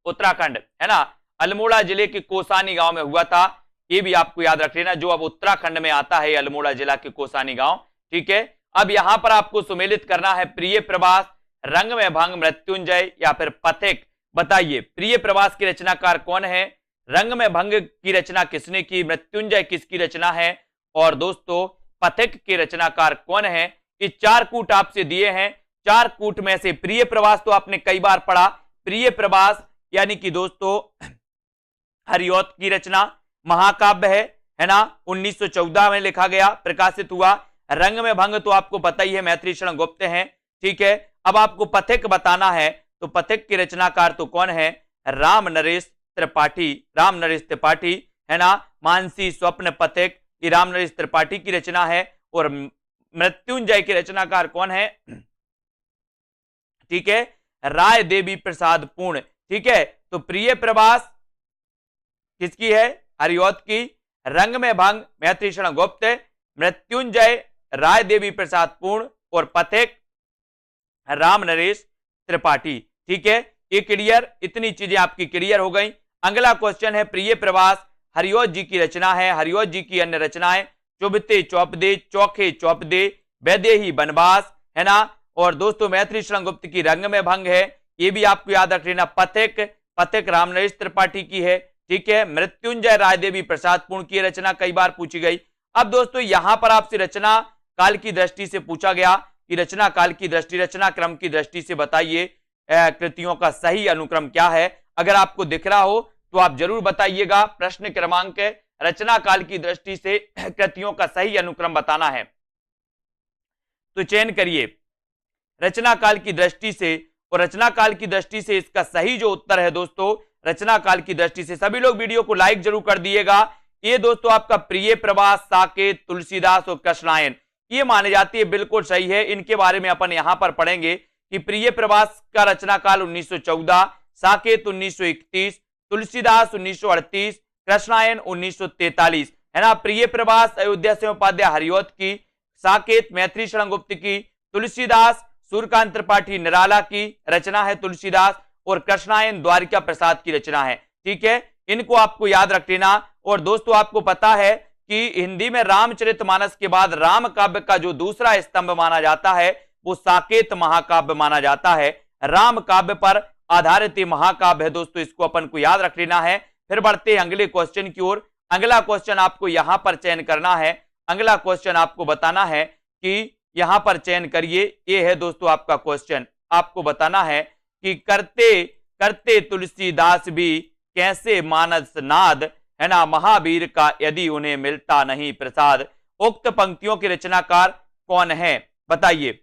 उत्तराखंड, है ना, अल्मोड़ा जिले के कोसानी गांव में हुआ था। ये भी आपको याद रख लेना, जो अब उत्तराखंड में आता है अल्मोड़ा जिला के कोसानी गांव, ठीक है। अब यहां पर आपको सुमेलित करना है प्रिय प्रभास, रंग में भंग, मृत्युंजय या फिर पथिक। बताइए प्रिय प्रभास की रचनाकार कौन है, रंग में भंग की रचना किसने की, मृत्युंजय किसकी रचना है, और दोस्तों पथिक के रचनाकार कौन है। ये 4 कूट आपसे दिए हैं, 4 कूट में से प्रिय प्रभास तो आपने कई बार पढ़ा। प्रिय प्रभास यानी कि दोस्तों हरिऔध की रचना महाकाव्य है ना, 1914 में लिखा गया, प्रकाशित हुआ। रंग में भंग तो आपको पता ही है, मैथिली शरण गुप्त हैं, ठीक है। अब आपको पथिक बताना है, तो पथिक के रचनाकार तो कौन है, राम नरेश त्रिपाठी, राम नरेश त्रिपाठी, है ना। मानसी स्वप्न पथिक, ये राम नरेश त्रिपाठी की रचना है। और मृत्युंजय के रचनाकार कौन है, ठीक है, राय देवी प्रसाद पूर्ण, ठीक है। तो प्रिय प्रभास किसकी है, हरिऔध की, रंग में भंग मैथिली शरण गुप्त, मृत्युंजय राय देवी प्रसाद पूर्ण और पथिक राम नरेश त्रिपाठी। ठीक है, ये क्लियर, इतनी चीजें आपकी क्लियर हो गई। अगला क्वेश्चन है प्रिय प्रवास हरिओत जी की रचना है। हरिओत जी की अन्य रचनाएं चुभते चौपदे, चौखे चौपदे, वैदेही बनवास, है ना। और दोस्तों मैथिली शरण गुप्त की रंग में भंग है, ये भी आपको याद रख लेना। पथिक, पथिक रामनरेश त्रिपाठी की है। ठीक है, मृत्युंजय राय देवी प्रसाद पूर्ण की रचना कई बार पूछी गई। अब दोस्तों यहां पर आपसे रचना काल की दृष्टि से पूछा गया कि रचना काल की दृष्टि, रचना क्रम की दृष्टि से बताइए कृतियों का सही अनुक्रम क्या है। अगर आपको दिख रहा हो तो आप जरूर बताइएगा। प्रश्न क्रमांक रचना काल की दृष्टि से कृतियों का सही अनुक्रम बताना है तो चयन करिए रचना काल की दृष्टि से। और रचना काल की दृष्टि से इसका सही जो उत्तर है दोस्तों, रचना काल की दृष्टि से, सभी लोग वीडियो को लाइक जरूर कर दिएगा। ये दोस्तों आपका प्रिय प्रवास, साकेत, तुलसीदास और कृष्णायन, ये माने जाती है, बिल्कुल सही है। इनके बारे में अपन यहां पर पढ़ेंगे कि प्रिय प्रवास का रचना काल 1914, साकेत 1931, तुलसीदास 1938, कृष्णायन 1943, है ना। प्रिय प्रवास अयोध्या से उपाध्याय हरिओत की, साकेत मैथिली शरण गुप्त की, तुलसीदास सूर्यकांत त्रिपाठी निराला की रचना है तुलसीदास, और कृष्णायन द्वारिका प्रसाद की रचना है। ठीक है, इनको आपको याद रख लेना। और दोस्तों आपको पता है कि हिंदी में रामचरितमानस के बाद राम काव्य का जो दूसरा स्तंभ माना जाता है वो साकेत महाकाव्य माना जाता है। राम काव्य पर आधारित महाकाव्य है दोस्तों, इसको अपन को याद रख लेना है। फिर बढ़ते हैं अगले क्वेश्चन की ओर। अगला क्वेश्चन आपको यहां पर चयन करना है। अगला क्वेश्चन आपको बताना है कि यहां पर चयन करिए, ये है दोस्तों आपका क्वेश्चन। आपको बताना है कि करते करते तुलसीदास भी कैसे मानस नाद, है ना, महावीर का यदि उन्हें मिलता नहीं प्रसाद। उक्त पंक्तियों के रचनाकार कौन है बताइए।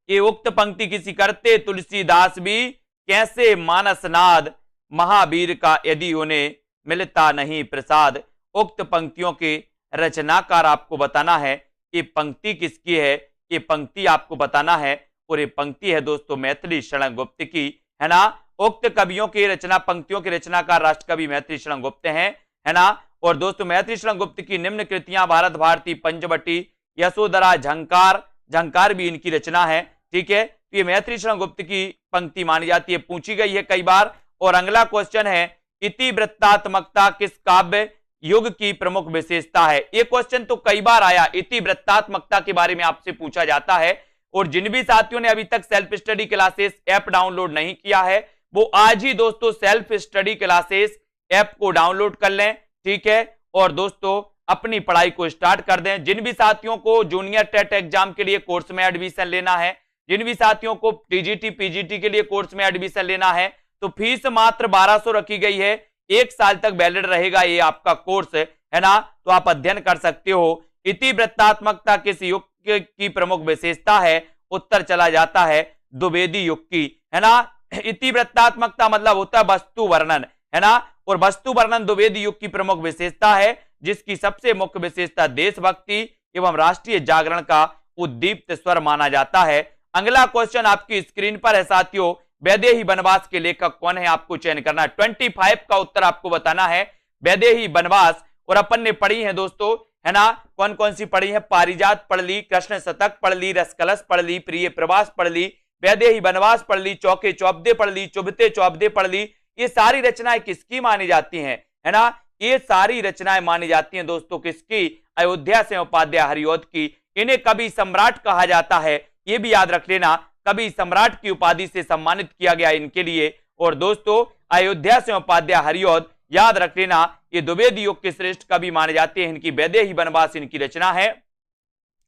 ये उक्त पंक्ति किसी करते तुलसीदास भी कैसे मानस नाद, महावीर का यदि उन्हें मिलता नहीं प्रसाद। उक्त पंक्तियों के रचनाकार आपको बताना है। ये पंक्ति किसकी है, ये पंक्ति आपको बताना है। और ये पंक्ति है दोस्तों मैथिली शरण गुप्त की, है ना। उक्त कवियों की रचना पंक्तियों के रचनाकार राष्ट्रकवि मैथिली शरण गुप्त हैं, है ना। और दोस्तों मैथिली शरण गुप्त की निम्न कृतियां भारत भारती, पंचवटी, यशोधरा, झंकार, झंकार भी इनकी रचना है। ठीक है, तो ये मैथिली शरण गुप्त की पंक्ति मानी जाती है, पूछी गई है कई बार। और अगला क्वेश्चन है इतिवृत्तात्मकता किस काव्य युग की प्रमुख विशेषता है। ये क्वेश्चन तो कई बार आया, इतिवृत्तात्मकता के बारे में आपसे पूछा जाता है। और जिन भी साथियों ने अभी तक self study classes app download नहीं किया है वो आज ही दोस्तों सेल्फ स्टडी क्लासेस ऐप को डाउनलोड कर लें। ठीक है, और दोस्तों अपनी पढ़ाई को स्टार्ट कर दें। जिन भी साथियों को जूनियर टेट एग्जाम के लिए कोर्स में एडमिशन लेना है, जिन भी साथियों को टीजीटी पीजीटी के लिए कोर्स में एडमिशन लेना है, तो फीस मात्र 1200 रखी गई है। 1 साल तक वैलिड रहेगा ये आपका कोर्स, है ना। तो आप अध्ययन कर सकते हो। इतिवृत्तात्मकता किस युग की प्रमुख विशेषता है, उत्तर चला जाता है द्विवेदी युग की, है ना। इतिवृत्तात्मकता मतलब होता है वस्तु वर्णन, है ना। और वस्तु वर्णन द्विवेदी युग की प्रमुख विशेषता है, जिसकी सबसे मुख्य विशेषता देशभक्ति एवं राष्ट्रीय जागरण का उद्दीप्त स्वर माना जाता है। अगला क्वेश्चन आपकी स्क्रीन पर है साथियों, वैदेही बनवास के लेखक कौन है, आपको चयन करना है। 25 का उत्तर आपको बताना है। वैदेही बनवास, और अपन ने पढ़ी है दोस्तों, है ना, कौन कौन सी पढ़ी है, पारिजात पढ़ ली, कृष्ण शतक पढ़ ली, रसकलश पढ़ ली, प्रिय प्रवास पढ़ ली, वैदेही बनवास पढ़ ली, चौके चौपदे पढ़ ली, चुभते चौपदे पढ़ ली। ये सारी रचनाएं किसकी मानी जाती हैं, है ना। ये सारी रचनाएं मानी जाती हैं दोस्तों किसकी, अयोध्या से उपाध्याय हरिओत की। इन्हें कवि सम्राट कहा जाता है, ये भी याद रख लेना। कवि सम्राट की उपाधि से सम्मानित किया गया इनके लिए। और दोस्तों अयोध्या से उपाध्याय हरिओत, याद रख लेना, ये द्विवेदी युग के श्रेष्ठ कवि माने जाते हैं। इनकी वैदेही बनवास इनकी रचना है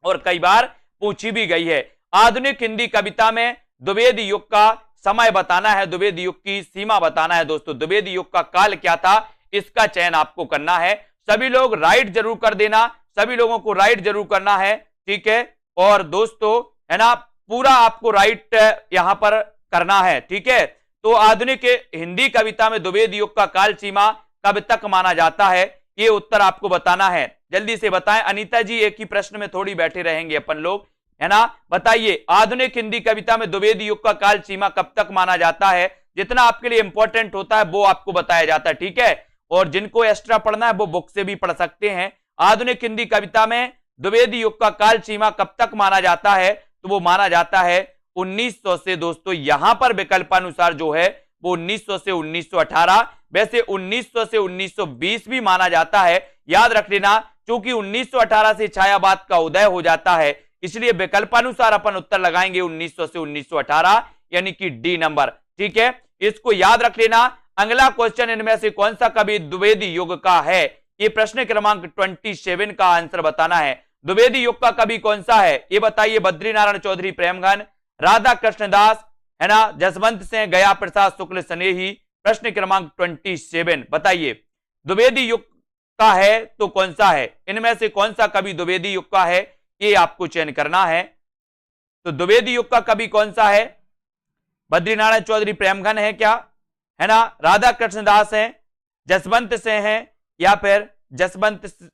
और कई बार पूछी भी गई है। आधुनिक हिंदी कविता में द्विवेदी युग का समय बताना है, द्विवेदी युग की सीमा बताना है दोस्तों। द्विवेदी युग का काल क्या था, इसका चयन आपको करना है। सभी लोग राइट जरूर कर देना, सभी लोगों को राइट जरूर करना है। ठीक है, और दोस्तों है ना, पूरा आपको राइट यहां पर करना है। ठीक है, तो आधुनिक हिंदी कविता में द्विवेदी युग का काल सीमा कब तक माना जाता है, ये उत्तर आपको बताना है। जल्दी से बताएं अनीता जी, एक ही प्रश्न में थोड़ी बैठे रहेंगे अपन लोग, है ना। बताइए आधुनिक हिंदी कविता में द्विवेदी युग का काल सीमा कब तक माना जाता है। जितना आपके लिए इंपॉर्टेंट होता है वो आपको बताया जाता है। ठीक है, और जिनको एक्स्ट्रा पढ़ना है वो बुक से भी पढ़ सकते हैं। आधुनिक हिंदी कविता में द्विवेदी युग का काल सीमा कब तक माना जाता है, तो वो माना जाता है 1900 से दोस्तों, यहां पर विकल्पानुसार जो है वो 1900 से 1918, वैसे 1900 से 1920 भी माना जाता है। याद रख लेना, क्योंकि 1918 से छायावाद का उदय हो जाता है, इसलिए विकल्पानुसार अपन उत्तर लगाएंगे 1900 से 1918, यानी कि डी नंबर। ठीक है, इसको याद रख लेना। अगला क्वेश्चन, इनमें से कौन सा कवि द्विवेदी युग का है, ये प्रश्न क्रमांक 27 का आंसर बताना है। द्विवेदी युग का कवि कौन सा है, ये बताइए। बद्रीनारायण चौधरी प्रेमघन, राधा कृष्णदास, है ना, जसवंत सिंह, गया प्रसाद शुक्ल स्नेही। प्रश्न क्रमांक 27 बताइए, द्विवेदी युग का है तो कौन सा है, इनमें से कौन सा कवि द्विवेदी युग का है, ये आपको चयन करना है। तो द्विवेदी युग का कवि कौन सा है, बद्रीनारायण चौधरी प्रेमघन है क्या, है ना, राधा कृष्णदास है, जसवंत सिंह है, या फिर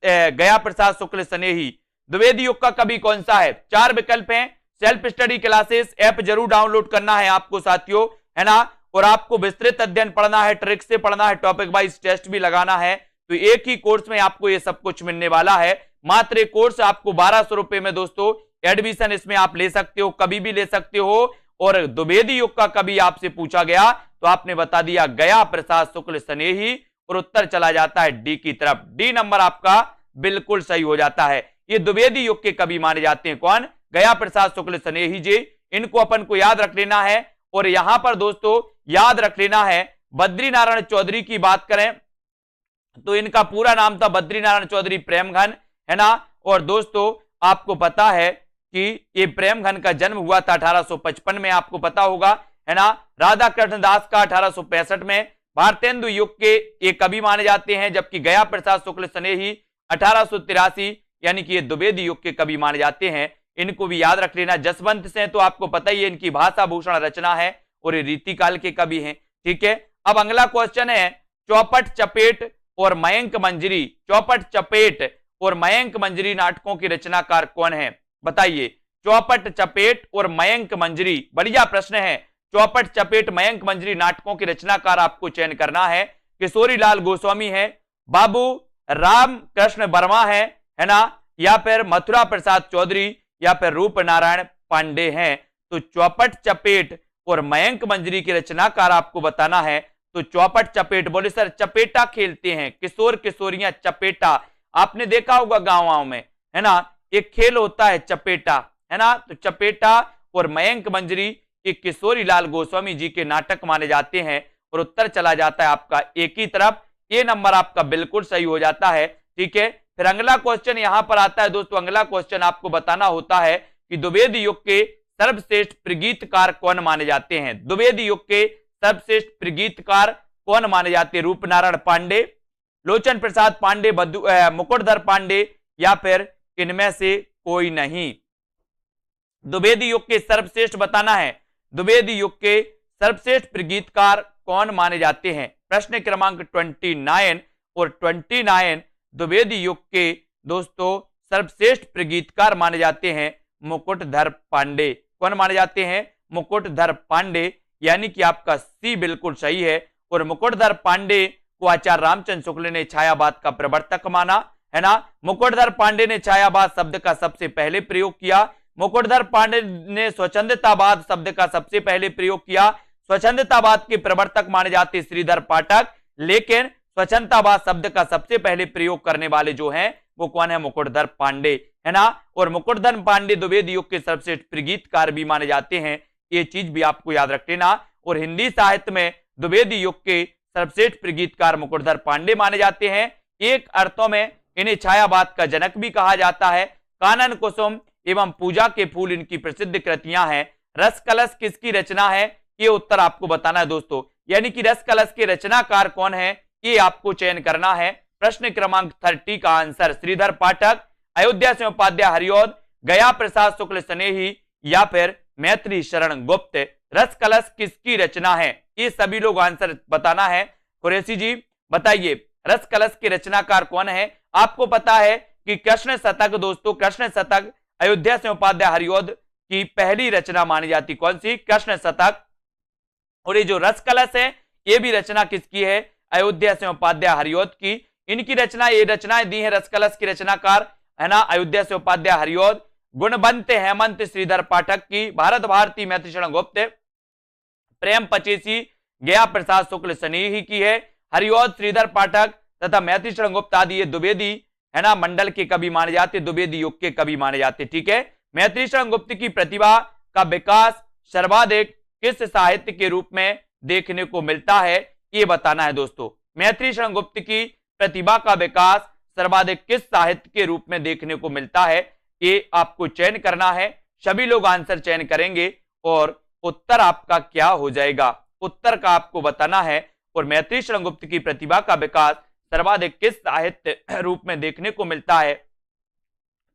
गया प्रसाद शुक्ल स्नेही। द्विवेदी युग का कवि कौन सा है, 4 विकल्प हैं। सेल्फ स्टडी क्लासेस ऐप जरूर डाउनलोड करना है आपको साथियों, है ना, और आपको विस्तृत अध्ययन पढ़ना है, ट्रिक से पढ़ना है, टॉपिक वाइज टेस्ट भी लगाना है। तो एक ही कोर्स में आपको ये सब कुछ मिलने वाला है। मात्र एक कोर्स आपको 1200 रुपए में दोस्तों, एडमिशन इसमें आप ले सकते हो, कभी भी ले सकते हो। और द्विवेदी युग का कभी आपसे पूछा गया तो आपने बता दिया गया प्रसाद शुक्ल स्नेही, और उत्तर चला जाता है डी की तरफ। डी नंबर आपका बिल्कुल सही हो जाता है। ये द्विवेदी युग के कवि माने जाते हैं, कौन, गया प्रसाद शुक्ल स्नेही जी। इनको अपन को याद रख लेना है। और यहां पर दोस्तों याद रख लेना है, बद्रीनारायण चौधरी की बात करें तो इनका पूरा नाम था बद्रीनारायण चौधरी प्रेमघन, है ना। और दोस्तों आपको पता है कि ये प्रेमघन का जन्म हुआ था 1855 में, आपको पता होगा, है ना। राधा कृष्णदास का 1865 में। भारतेंदु युग के ये कवि माने जाते हैं, जबकि गया प्रसाद शुक्ल स्नेही 1883, यानी कि ये द्विवेदी युग के कवि माने जाते हैं। इनको भी याद रख लेना। जसवंत सिंह तो आपको पता ही है, इनकी भाषा भूषण रचना है और ये रीतिकाल के कवि हैं। ठीक है, अब अगला क्वेश्चन है, चौपट चपेट और मयंक मंजरी। चौपट चपेट और मयंक मंजरी नाटकों की रचनाकार कौन है, बताइए। चौपट चपेट और मयंक मंजरी, बढ़िया प्रश्न है। चौपट चपेट मयंक मंजरी नाटकों के रचनाकार आपको चयन करना है। किशोरी लाल गोस्वामी है, बाबू राम कृष्ण वर्मा है ना, या फिर मथुरा प्रसाद चौधरी, या फिर रूप नारायण पांडे हैं। तो चौपट चपेट और मयंक मंजरी के रचनाकार आपको बताना है। तो चौपट चपेट, बोले सर चपेटा खेलते हैं, किशोर किशोरियां चपेटा, आपने देखा होगा गांव में, है ना, एक खेल होता है चपेटा, है ना। तो चपेटा और मयंक मंजरी एक किशोरी लाल गोस्वामी जी के नाटक माने जाते हैं, और उत्तर चला जाता है आपका एक ही तरफ। ये नंबर आपका बिल्कुल सही हो जाता है। ठीक है, फिर अगला क्वेश्चन यहां पर आता है दोस्तों। अगला क्वेश्चन आपको बताना होता है कि द्विवेदी युग के सर्वश्रेष्ठ प्रगीतकार कौन माने जाते हैं। द्विवेदी युग के सर्वश्रेष्ठ प्रगीतकार कौन माने जाते हैं, रूपनारायण पांडे, लोचन प्रसाद पांडे, मुकुटधर पांडे, या फिर इनमें से कोई नहीं। द्विवेदी युग के सर्वश्रेष्ठ बताना है, द्विवेदी युग के सर्वश्रेष्ठ प्रगीतकार कौन माने जाते हैं। प्रश्न क्रमांक 29 और 29 द्विवेदी युग के दोस्तों सर्वश्रेष्ठ प्रगीतकार माने जाते हैं मुकुटधर पांडे। कौन माने जाते हैं, मुकुटधर पांडे, यानी कि आपका सी बिल्कुल सही है। और मुकुटधर पांडे को आचार्य रामचंद्र शुक्ल ने छायावाद का प्रवर्तक माना, है ना। मुकुटधर पांडे ने छायावाद शब्द का सबसे पहले प्रयोग किया। मुकुटधर पांडे ने स्वच्छंदतावाद शब्द का सबसे पहले प्रयोग किया। स्वच्छंदतावाद के प्रवर्तक माने जाते श्रीधर पाठक, लेकिन स्वच्छंदतावाद शब्द का सबसे पहले प्रयोग करने वाले जो हैं वो कौन है, मुकुटधर पांडे, है ना। और मुकुटधर पांडे द्विवेदी युग के सर्वश्रेष्ठ प्रगीतकार भी माने जाते हैं, ये चीज भी आपको याद रख लेना। और हिंदी साहित्य में द्विवेदी युग के सर्वश्रेष्ठ प्रगीतकार मुकुटधर पांडे माने जाते हैं। एक अर्थों में इन्हें छायावाद का जनक भी कहा जाता है। कानन कुसुम एवं पूजा के फूल इनकी प्रसिद्ध कृतियां हैं। रस कलश किसकी रचना है, ये उत्तर आपको बताना है दोस्तों, यानी कि रस कलश के रचनाकार कौन है, ये आपको चयन करना है। प्रश्न क्रमांक 30 का आंसर श्रीधर पाठक, अयोध्या सिंह उपाध्याय हरिऔध, गया प्रसाद शुक्ल स्नेही, या फिर मैत्री शरण गुप्त। रस कलश किसकी रचना है, ये सभी लोग आंसर बताना है। कुरैशी जी बताइए, रस कलश के रचनाकार कौन है। आपको पता है कि कृष्ण शतक दोस्तों, कृष्ण शतक अयोध्या सिंह उपाध्याय हरिऔध की पहली रचना मानी जाती, कौन सी, कृष्ण शतक। और ये जो रस कलश है ये भी रचना किसकी है, अयोध्या सिंह उपाध्याय हरिऔध की। इनकी रचना, ये रचनाएं दी है रस कलश की रचनाकार है ना, अयोध्या से उपाध्याय हरिऔध, गुणवंत हेमंत श्रीधर पाठक की, भारत भारती मैत्रीशरण गुप्त, प्रेम पचेसी गया प्रसाद शुक्ल सनेही की है, हरिऔध श्रीधर पाठक तथा मैत्रीशरण गुप्त आदि ये द्विवेदी है ना मंडल के कवि माने जाते, द्विवेदी युग के कवि माने जाते। ठीक है, मैत्रीशरण गुप्त की प्रतिभा का विकास सर्वाधिक किस साहित्य के रूप में देखने को मिलता है, ये बताना है दोस्तों। मैत्रीशरण गुप्त की प्रतिभा का विकास सर्वाधिक किस साहित्य के रूप में देखने को मिलता है, ये आपको चयन करना है। सभी लोग आंसर चयन करेंगे और उत्तर आपका क्या हो जाएगा, उत्तर का आपको बताना है। और मैत्रीशरण गुप्त की प्रतिभा का विकास सर्वाधिक किस साहित्य रूप में देखने को मिलता है,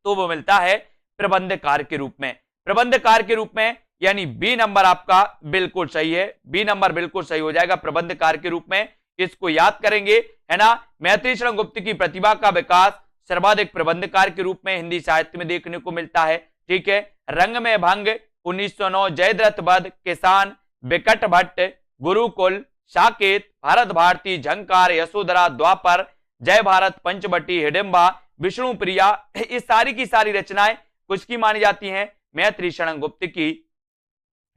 तो वो मिलता है प्रबंधकार के रूप में। प्रबंधकार के रूप में यानी बी नंबर आपका बिल्कुल सही है, बी नंबर बिल्कुल सही हो जाएगा, प्रबंधकार के रूप में। इसको याद करेंगे है ना। मैत्रीशरण गुप्त की प्रतिभा का विकास सर्वाधिक प्रबंधकार के रूप में हिंदी साहित्य में देखने को मिलता है। ठीक है, रंग में भंग 1909, जयद्रथ वध, किसान, विकट भट्ट, गुरुकुल, साकेत, भारत भारती, झंकार, यशोधरा, द्वापर, जय भारत, पंचवटी, हिडिंबा, विष्णु प्रिया, इस सारी की सारी रचनाएं किसकी मानी जाती हैं, मैत्रीशरण गुप्त की।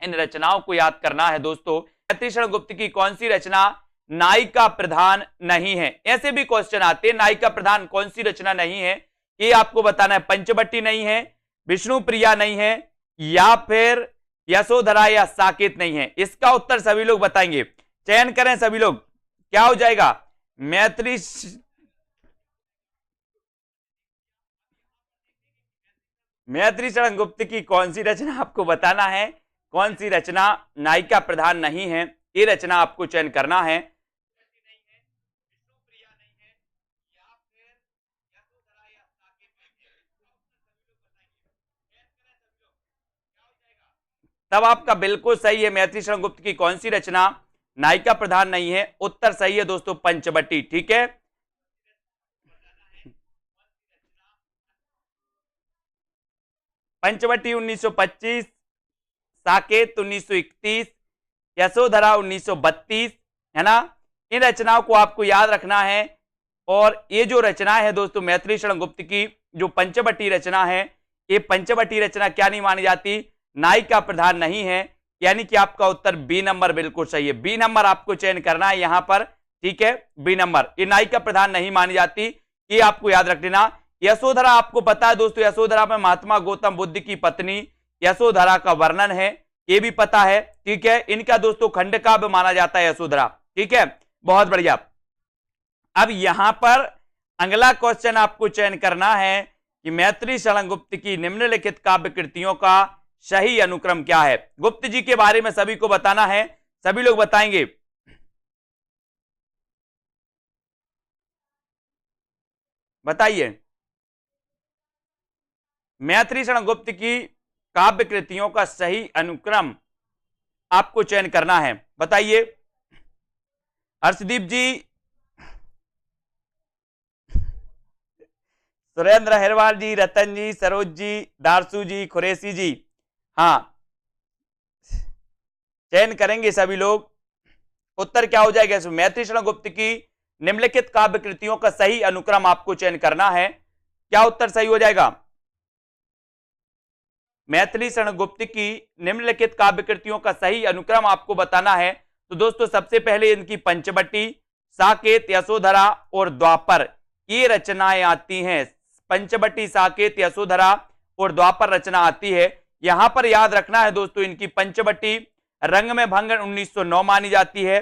इन रचनाओं को याद करना है दोस्तों। मैत्रीशरण गुप्त की कौन सी रचना नायिका प्रधान नहीं है, ऐसे भी क्वेश्चन आते हैं, नायिका प्रधान कौन सी रचना नहीं है, ये आपको बताना है। पंचवटी नहीं है, विष्णु प्रिया नहीं है, या फिर यशोधरा या साकेत नहीं है। इसका उत्तर सभी लोग बताएंगे, चयन करें सभी लोग, क्या हो जाएगा। मैत्रीशरण गुप्त की कौन सी रचना आपको बताना है, कौन सी रचना नायिका प्रधान नहीं है, ये रचना आपको चयन करना है। तब आपका बिल्कुल सही है, मैत्रीशरण गुप्त की कौन सी रचना नायिका प्रधान नहीं है, उत्तर सही है दोस्तों, पंचवटी। ठीक है, पंचवटी 1925, साकेत 1931, यशोधरा 1932, है ना। इन रचनाओं को आपको याद रखना है। और ये जो रचना है दोस्तों मैत्रीशरण गुप्त की, जो पंचवटी रचना है, ये पंचवटी रचना क्या नहीं मानी जाती, नायिका प्रधान नहीं है, यानी कि आपका उत्तर बी नंबर बिल्कुल सही है। बी नंबर आपको चयन करना है यहां पर। ठीक है, बी नंबर, ये नायिका प्रधान नहीं मानी जाती, ये आपको याद रख लेना। यशोधरा आपको पता है दोस्तों, यशोधरा में महात्मा गौतम बुद्ध की पत्नी यशोधरा का वर्णन है, ये भी पता है। ठीक है, इनका दोस्तों खंड काव्य माना जाता है यशोधरा। ठीक है, बहुत बढ़िया। अब यहां पर अगला क्वेश्चन आपको चयन करना है कि मैत्रीशरण गुप्त की निम्नलिखित काव्य कृतियों का सही अनुक्रम क्या है। गुप्त जी के बारे में सभी को बताना है, सभी लोग बताएंगे। बताइए, मैत्रीशरण गुप्त की काव्य कृतियों का सही अनुक्रम आपको चयन करना है, बताइए। हर्षदीप जी, सुरेंद्र अहिरवाल जी, रतन जी, सरोज जी, दारसू जी, खुरेसी जी, हाँ चयन करेंगे सभी लोग। उत्तर क्या हो जाएगा, मैत्रीशरण गुप्त की निम्नलिखित काव्य कृतियों का सही अनुक्रम आपको चयन करना है। क्या उत्तर सही हो जाएगा, मैत्रीशरण गुप्त की निम्नलिखित काव्य कृतियों का सही अनुक्रम आपको बताना है। तो दोस्तों सबसे पहले इनकी पंचवटी, साकेत, यशोधरा और द्वापर ये रचनाएं आती हैं। पंचवटी, साकेत, यशोधरा और द्वापर रचना आती है। यहां पर याद रखना है दोस्तों, इनकी पंचवटी रंग में भंग 1909 मानी जाती है।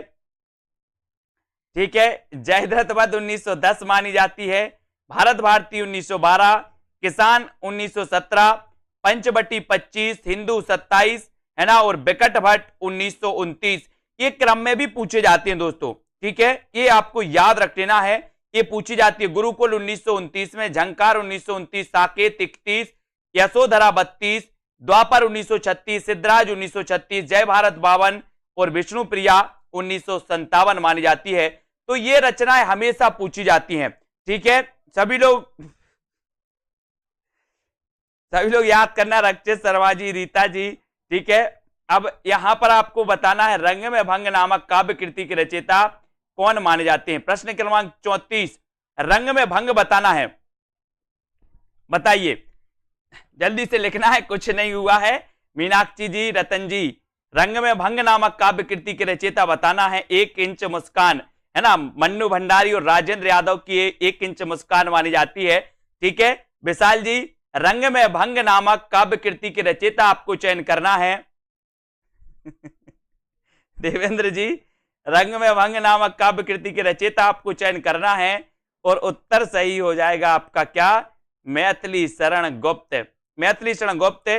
ठीक है, जयद्रथ वध 1910 मानी जाती है, भारत भारती 1912, किसान 1917, पंचवटी 25, हिंदू 27, है ना, और विकट भट्ट 1929। ये क्रम में भी पूछे जाते हैं दोस्तों। ठीक है, ये आपको याद रख लेना है, ये पूछी जाती है। गुरुकुल 1929 में, झंकार 1929, साकेत 31, यशोधरा 32, द्वापर 1936, सिद्धराज 1936, जय भारत 52 और विष्णु प्रिया 1957 मानी जाती है। तो ये रचनाएं हमेशा पूछी जाती हैं। ठीक है, सभी लोग याद करना, रक्षित शर्मा जी, रीता जी। ठीक है, अब यहां पर आपको बताना है रंग में भंग नामक काव्य कृति के रचयिता कौन माने जाते हैं। प्रश्न क्रमांक 34, रंग में भंग बताना है। बताइए, जल्दी से लिखना है, कुछ नहीं हुआ है। मीनाक्षी जी, रतन जी, रंग में भंग नामक काव्य कृति के रचयिता बताना है। 1 इंच मुस्कान, है ना, मन्नू भंडारी और राजेंद्र यादव की 1 इंच मुस्कान मानी जाती है। ठीक है विशाल जी, रंग में भंग नामक काव्य कृति के रचयिता आपको चयन करना है। देवेंद्र जी, रंग में भंग नामक काव्य कृति के रचयिता आपको चयन करना है और उत्तर सही हो जाएगा आपका क्या, मैथिली शरण गुप्त। मैथिली शरण गुप्त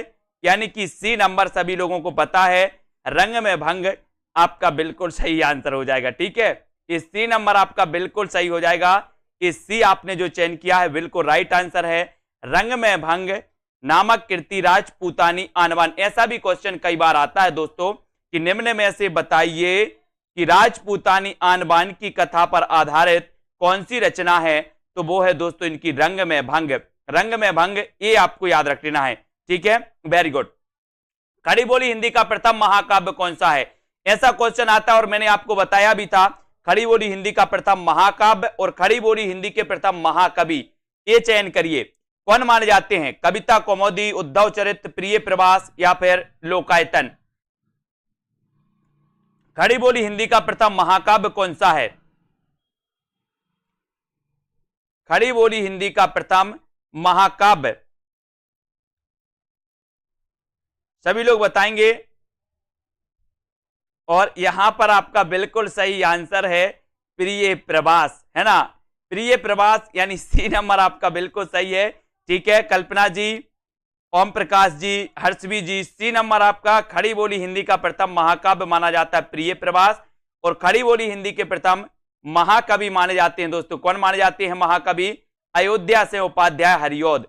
यानी कि सी नंबर सभी लोगों को पता है, रंग में भंग आपका बिल्कुल सही आंसर हो जाएगा। ठीक है, इस सी नंबर आपका बिल्कुल सही हो जाएगा। इस सी आपने जो चयन किया है बिल्कुल राइट आंसर है। रंग में भंग नामक कृति राजपूतानी आनबान। ऐसा भी क्वेश्चन कई बार आता है दोस्तों कि निम्न में से बताइए कि राजपूतानी आनबान की कथा पर आधारित कौन सी रचना है, तो वो है दोस्तों इनकी रंग में भंग। रंग में भंग ये आपको याद रख लेना है। ठीक है, वेरी गुड। खड़ी बोली हिंदी का प्रथम महाकाव्य कौन सा है, ऐसा क्वेश्चन आता है और मैंने आपको बताया भी था। खड़ी बोली हिंदी का प्रथम महाकाव्य और खड़ी बोली हिंदी के प्रथम महाकवि, ये चयन करिए कौन माने जाते हैं। कविता कौमुदी, उद्धव चरित्र, प्रिय प्रवास या फिर लोकायतन। खड़ी बोली हिंदी का प्रथम महाकाव्य कौन सा है। खड़ी बोली हिंदी का प्रथम महाकाव्य सभी लोग बताएंगे और यहां पर आपका बिल्कुल सही आंसर है प्रिय प्रवास, है ना, प्रिय प्रवास यानी सी नंबर आपका बिल्कुल सही है। ठीक है, कल्पना जी, ओम प्रकाश जी, हर्षवी जी, सी नंबर आपका। खड़ी बोली हिंदी का प्रथम महाकाव्य माना जाता है प्रिय प्रवास और खड़ी बोली हिंदी के प्रथम महाकवि माने जाते हैं दोस्तों, कौन माने जाते हैं महाकवि, अयोध्या से उपाध्याय हरिऔध।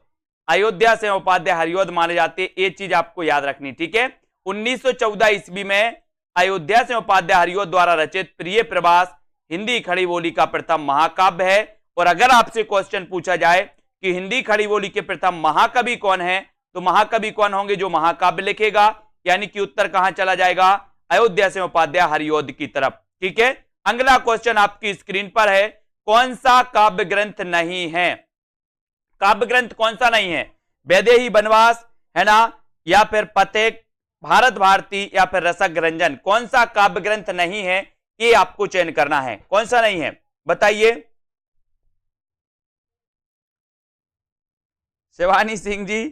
अयोध्या से उपाध्याय हरिऔध माने जाते हैं, ये चीज आपको याद रखनी। ठीक है, 1914 ईस्वी में अयोध्या से उपाध्याय हरिऔध द्वारा रचित प्रिय प्रवास हिंदी खड़ी बोली का प्रथम महाकाव्य है। और अगर आपसे क्वेश्चन पूछा जाए कि हिंदी खड़ी बोली के प्रथम महाकवि कौन है, तो महाकवि कौन होंगे, जो महाकाव्य लिखेगा, यानी कि उत्तर कहां चला जाएगा, अयोध्या से उपाध्याय हरिऔध की तरफ। ठीक है, अगला क्वेश्चन आपकी स्क्रीन पर है, कौन सा काव्य ग्रंथ नहीं है। काव्य ग्रंथ कौन सा नहीं है, वैदेही वनवास, है ना, या फिर पथिक, भारत भारती या फिर रसक रंजन। कौन सा काव्य ग्रंथ नहीं है, ये आपको चयन करना है, कौन सा नहीं है बताइए। शिवानी सिंह जी,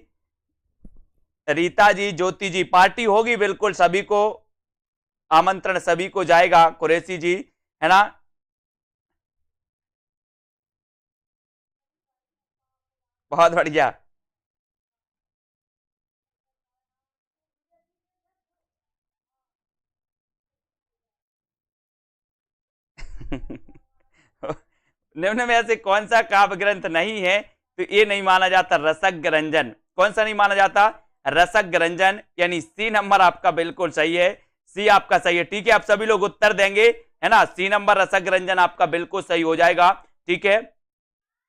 रीता जी, ज्योति जी, पार्टी होगी बिल्कुल, सभी को आमंत्रण सभी को जाएगा। कुरैशी जी, है ना, बहुत बढ़िया। निम्न में से कौन सा काव्य ग्रंथ नहीं है, तो ये नहीं माना जाता रसक रंजन। कौन सा नहीं माना जाता, रसक रंजन, यानी सी नंबर आपका बिल्कुल सही है, सी आपका सही है। ठीक है, आप सभी लोग उत्तर देंगे, है ना, सी नंबर रसक रंजन आपका बिल्कुल सही हो जाएगा। ठीक है,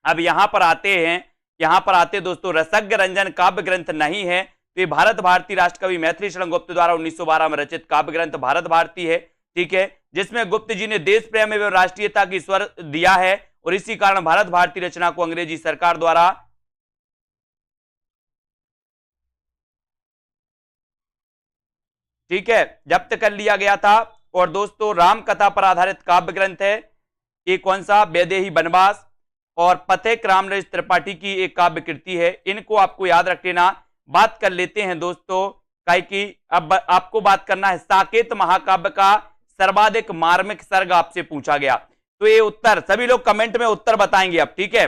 अब यहां पर आते हैं, यहां पर आते दोस्तों, रसक रंजन काव्य ग्रंथ नहीं है, तो ये भारत भारती राष्ट्रकवि मैथिली शरण गुप्त द्वारा 1912 में रचित काव्य ग्रंथ भारत भारती है। ठीक है, जिसमें गुप्त जी ने देश प्रेम एवं राष्ट्रीयता की स्वर दिया है और इसी कारण भारत भारती रचना को अंग्रेजी सरकार द्वारा ठीक है जब्त कर लिया गया था। और दोस्तों, राम कथा पर आधारित काव्य ग्रंथ है ये कौन सा, वैदेही वनवास और पथिक रामराज त्रिपाठी की एक काव्य कृति है। इनको आपको याद रख लेना। बात कर लेते हैं दोस्तों, काहे कि अब आपको बात करना है साकेत महाकाव्य का सर्वाधिक मार्मिक सर्ग आपसे पूछा गया, तो ये उत्तर सभी लोग कमेंट में उत्तर बताएंगे अब। ठीक है,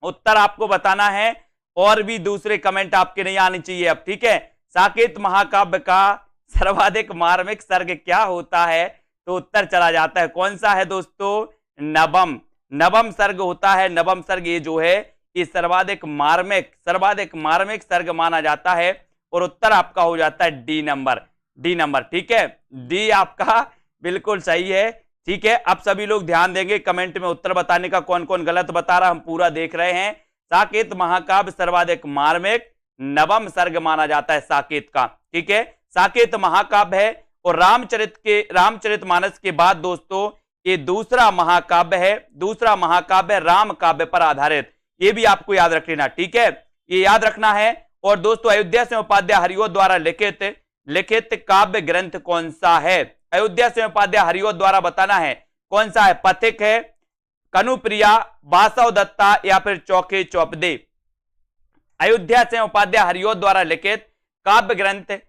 उत्तर आपको बताना है और भी दूसरे कमेंट आपके नहीं आने चाहिए अब। ठीक है, साकेत महाकाव्य का सर्वाधिक मार्मिक सर्ग क्या होता है, तो उत्तर चला जाता है, कौन सा है दोस्तों, नवम। नवम सर्ग होता है, नवम सर्ग ये जो है ये सर्वाधिक मार्मिक सर्ग माना जाता है और उत्तर आपका हो जाता है डी नंबर, डी नंबर। ठीक है, डी आपका बिल्कुल सही है। ठीक है, अब सभी लोग ध्यान देंगे कमेंट में उत्तर बताने का, कौन कौन गलत बता रहा हम पूरा देख रहे हैं। साकेत महाकाव्य सर्वाधिक मार्मिक नवम सर्ग माना जाता है साकेत का। ठीक है, साकेत महाकाव्य है और रामचरितमानस के बाद दोस्तों ये दूसरा महाकाव्य है, दूसरा महाकाव्य राम काव्य पर आधारित। ये भी आपको याद रख लेना, ठीक है, ये याद रखना है। और दोस्तों अयोध्या सिंह उपाध्याय हरिओ द्वारा लिखित काव्य ग्रंथ कौन सा है? अयोध्या सिंह उपाध्याय हरिओ द्वारा बताना है कौन सा है। पथिक है, कनुप्रिया, बासव दत्ता या फिर चौके चौपदे। अयोध्या सिंह उपाध्याय हरिओ द्वारा लिखित काव्य ग्रंथ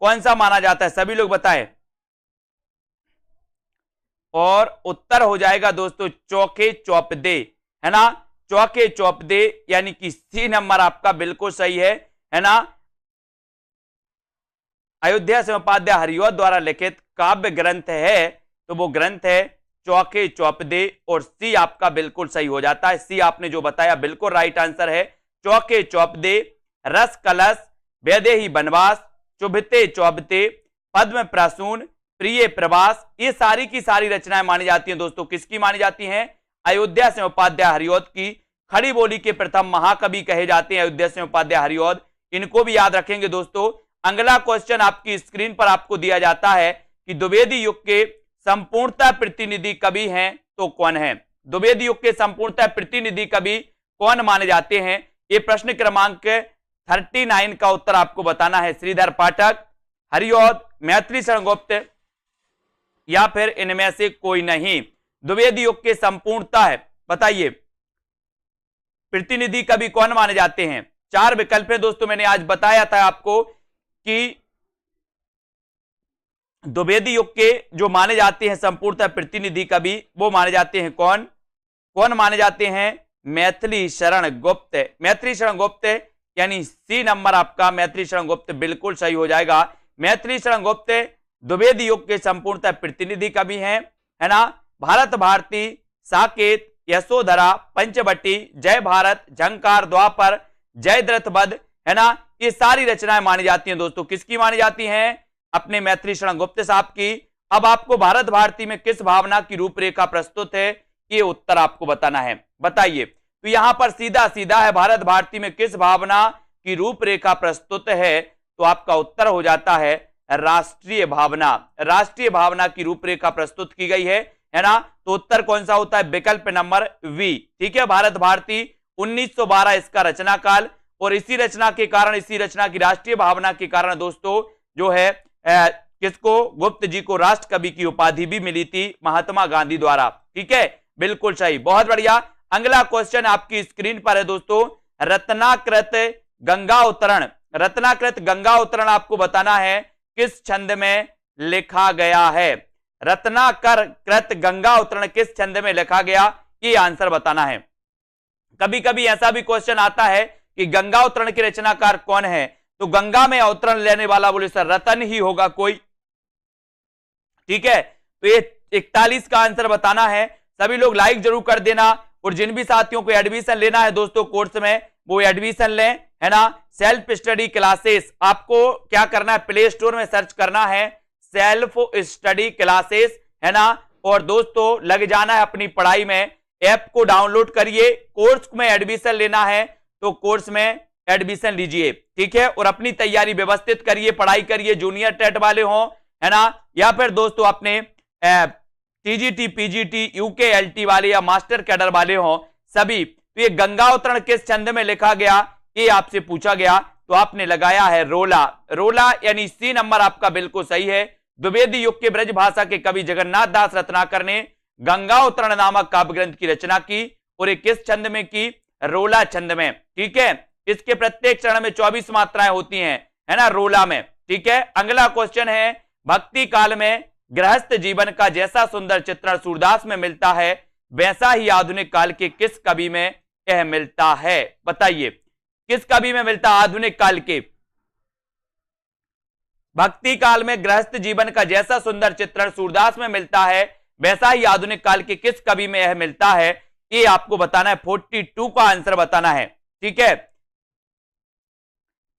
कौन सा माना जाता है? सभी लोग बताएं। और उत्तर हो जाएगा दोस्तों चौके चौपदे, है ना, चौके चौपदे, यानी कि सी नंबर आपका बिल्कुल सही है ना। अयोध्या सिंह उपाध्याय हरिओ द्वारा लिखित काव्य ग्रंथ है तो वो ग्रंथ है चौके चौपदे, और सी आपका बिल्कुल सही हो जाता है। सी आपने जो बताया बिल्कुल राइट आंसर है, चौके चौपदे। रस कलश, वैदेही बनवास, चुभते चौबते, पद्म प्रसून, प्रिय प्रवास, ये सारी की सारी रचनाएं मानी जाती हैं दोस्तों। किसकी मानी जाती हैं? अयोध्या सिंह उपाध्याय हरिओ की। खड़ी बोली के प्रथम महाकवि कहे जाते हैं अयोध्या सिंह उपाध्याय हरिओ। इनको भी याद रखेंगे दोस्तों। अगला क्वेश्चन आपकी स्क्रीन पर आपको दिया जाता है कि द्विवेदी युग के संपूर्णतः प्रतिनिधि कवि हैं तो कौन है? द्विवेदी युग के संपूर्णतः प्रतिनिधि कवि कौन माने जाते हैं? ये प्रश्न क्रमांक 39 का उत्तर आपको बताना है। श्रीधर पाठक, हरिओ, मैथिली शरण गुप्त या फिर इनमें से कोई नहीं। द्विवेदी युग के संपूर्णतः बताइए प्रतिनिधि कवि कौन माने जाते हैं? 4 विकल्प है दोस्तों। मैंने आज बताया था आपको कि द्विवेदी युग के जो माने जाते हैं संपूर्णतः प्रतिनिधि कवि वो माने जाते हैं कौन? कौन माने जाते हैं? मैथिली शरण गुप्त। मैथिली शरण गुप्त, यानी सी नंबर आपका मैथिली शरण गुप्त बिल्कुल सही हो जाएगा। मैथिली शरण गुप्त द्विवेदी युग के संपूर्णतः प्रतिनिधि कवि हैं, है ना। भारत भारती, साकेत, यशोधरा, पंचवटी, जय भारत, झंकार, द्वापर, जयद्रथ वध, है ना, ये सारी रचनाएं मानी जाती हैं दोस्तों। किसकी मानी जाती हैं? अपने मैथिली शरण गुप्त साहब की। अब आपको भारत भारती में किस भावना की रूपरेखा प्रस्तुत है, ये उत्तर आपको बताना है। बताइए, तो यहां पर सीधा सीधा है, भारत भारती में किस भावना की रूपरेखा प्रस्तुत है? तो आपका उत्तर हो जाता है राष्ट्रीय भावना। राष्ट्रीय भावना की रूपरेखा प्रस्तुत की गई है ना। तो उत्तर कौन सा होता है? विकल्प नंबर वी, ठीक है। भारत भारती 1912 इसका रचना काल, और इसी रचना के कारण, इसी रचना की राष्ट्रीय भावना के कारण दोस्तों जो है किसको? गुप्त जी को राष्ट्र कवि की उपाधि भी मिली थी महात्मा गांधी द्वारा, ठीक है, बिल्कुल सही, बहुत बढ़िया। अगला क्वेश्चन आपकी स्क्रीन पर है दोस्तों, रत्नाकृत गंगा उतरण। रत्नाकृत गंगा उतरण आपको बताना है किस छंद में लिखा गया है? रत्नाकृत गंगा उतरण किस छंद में लिखा गया, ये आंसर बताना है। कभी कभी ऐसा भी क्वेश्चन आता है कि गंगा उतरण के रचनाकार कौन है, तो गंगा में अवतरण लेने वाला बोले सर रतन ही होगा कोई, ठीक है। तो ये 41 का आंसर बताना है। सभी लोग लाइक जरूर कर देना, और जिन भी साथियों को एडमिशन लेना है दोस्तों कोर्स में, वो एडमिशन लें, है ना। सेल्फ स्टडी क्लासेस आपको क्या करना है? प्ले स्टोर में सर्च करना है सेल्फ स्टडी क्लासेस, है ना, और दोस्तों लग जाना है अपनी पढ़ाई में। ऐप को डाउनलोड करिए, कोर्स में एडमिशन लेना है तो कोर्स में एडमिशन लीजिए, ठीक है, और अपनी तैयारी व्यवस्थित करिए, पढ़ाई करिए। जूनियर टेट वाले हों, है ना, या फिर दोस्तों अपने टीजीटी, पीजीटी, यूकेएलटी वाले या मास्टर कैडर वाले हों, सभी। तो ये गंगा उतरण किस छंद में लिखा गया, ये आपसे पूछा गया, तो आपने लगाया है रोला। रोला यानी सी नंबर आपका बिल्कुल सही है। द्विवेदी युग के ब्रज भाषा के कवि जगन्नाथ दास रत्नाकर ने गंगा उतरण नामक काव्य ग्रंथ की रचना की, और ये किस छंद में की? रोला छंद में, ठीक है। इसके प्रत्येक चरण में 24 मात्राएं होती हैं, है ना, रोला में, ठीक है। अगला क्वेश्चन है, भक्ति काल में गृहस्थ जीवन का जैसा सुंदर चित्रण सूरदास में मिलता है, वैसा ही आधुनिक काल के किस कवि में यह मिलता है? बताइए, किस कवि में मिलता है आधुनिक काल के? भक्ति काल में गृहस्थ जीवन का जैसा सुंदर चित्रण सूरदास में मिलता है, वैसा ही आधुनिक काल के किस कवि में यह मिलता है? ये आपको बताना है। 42 का आंसर बताना है, ठीक है।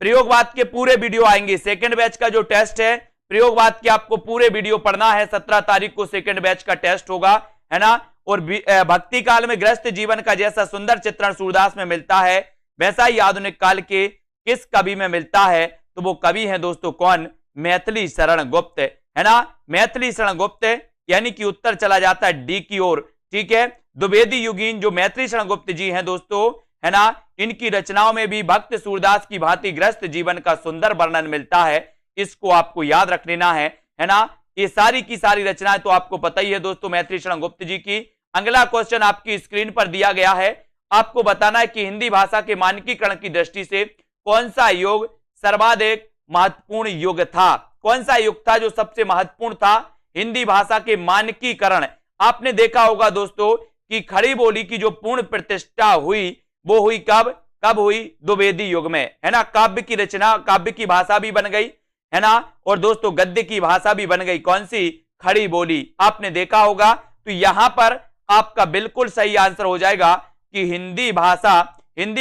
प्रयोगवाद के पूरे वीडियो आएंगे। सेकंड बैच का जो टेस्ट है प्रयोगवाद के आपको पूरे वीडियो पढ़ना है। 17 तारीख को सेकंड बैच का टेस्ट होगा, है ना। और भक्ति काल में गृहस्थ जीवन का जैसा सुंदर चित्रण सूरदास में मिलता है, वैसा ही आधुनिक काल के किस कवि में मिलता है? तो वो कवि है दोस्तों कौन? मैथिली शरण गुप्त, है ना। मैथिली शरण गुप्त, यानी कि उत्तर चला जाता है डी की ओर। ठीक है। द्विवेदी युगीन जो मैथिली शरण गुप्त जी हैं दोस्तों, है ना, इनकी रचनाओं में भी भक्त सूरदास की भांति ग्रस्त जीवन का सुंदर वर्णन मिलता है, इसको आपको याद रख लेना है ना। ये सारी की सारी रचनाएं तो आपको पता ही है दोस्तों मैथिली शरण गुप्त जी की। अगला क्वेश्चन आपकी स्क्रीन पर दिया गया है, आपको बताना है कि हिंदी भाषा के मानकीकरण की दृष्टि से कौन सा युग सर्वाधिक महत्वपूर्ण युग था, कौन सा युग था जो सबसे महत्वपूर्ण था हिंदी भाषा के मानकीकरण। आपने देखा होगा दोस्तों कि खड़ी बोली की जो पूर्ण प्रतिष्ठा हुई वो हुई कब हुई, द्विवेदी युग में, है ना। काव्य की रचना, काव्य की भाषा भी बन गई, है ना, और दोस्तों गद्य की भाषा भी बन गई, कौन सी, खड़ी बोली। आपने देखा होगा, तो यहां पर आपका बिल्कुल सही आंसर हो जाएगा कि हिंदी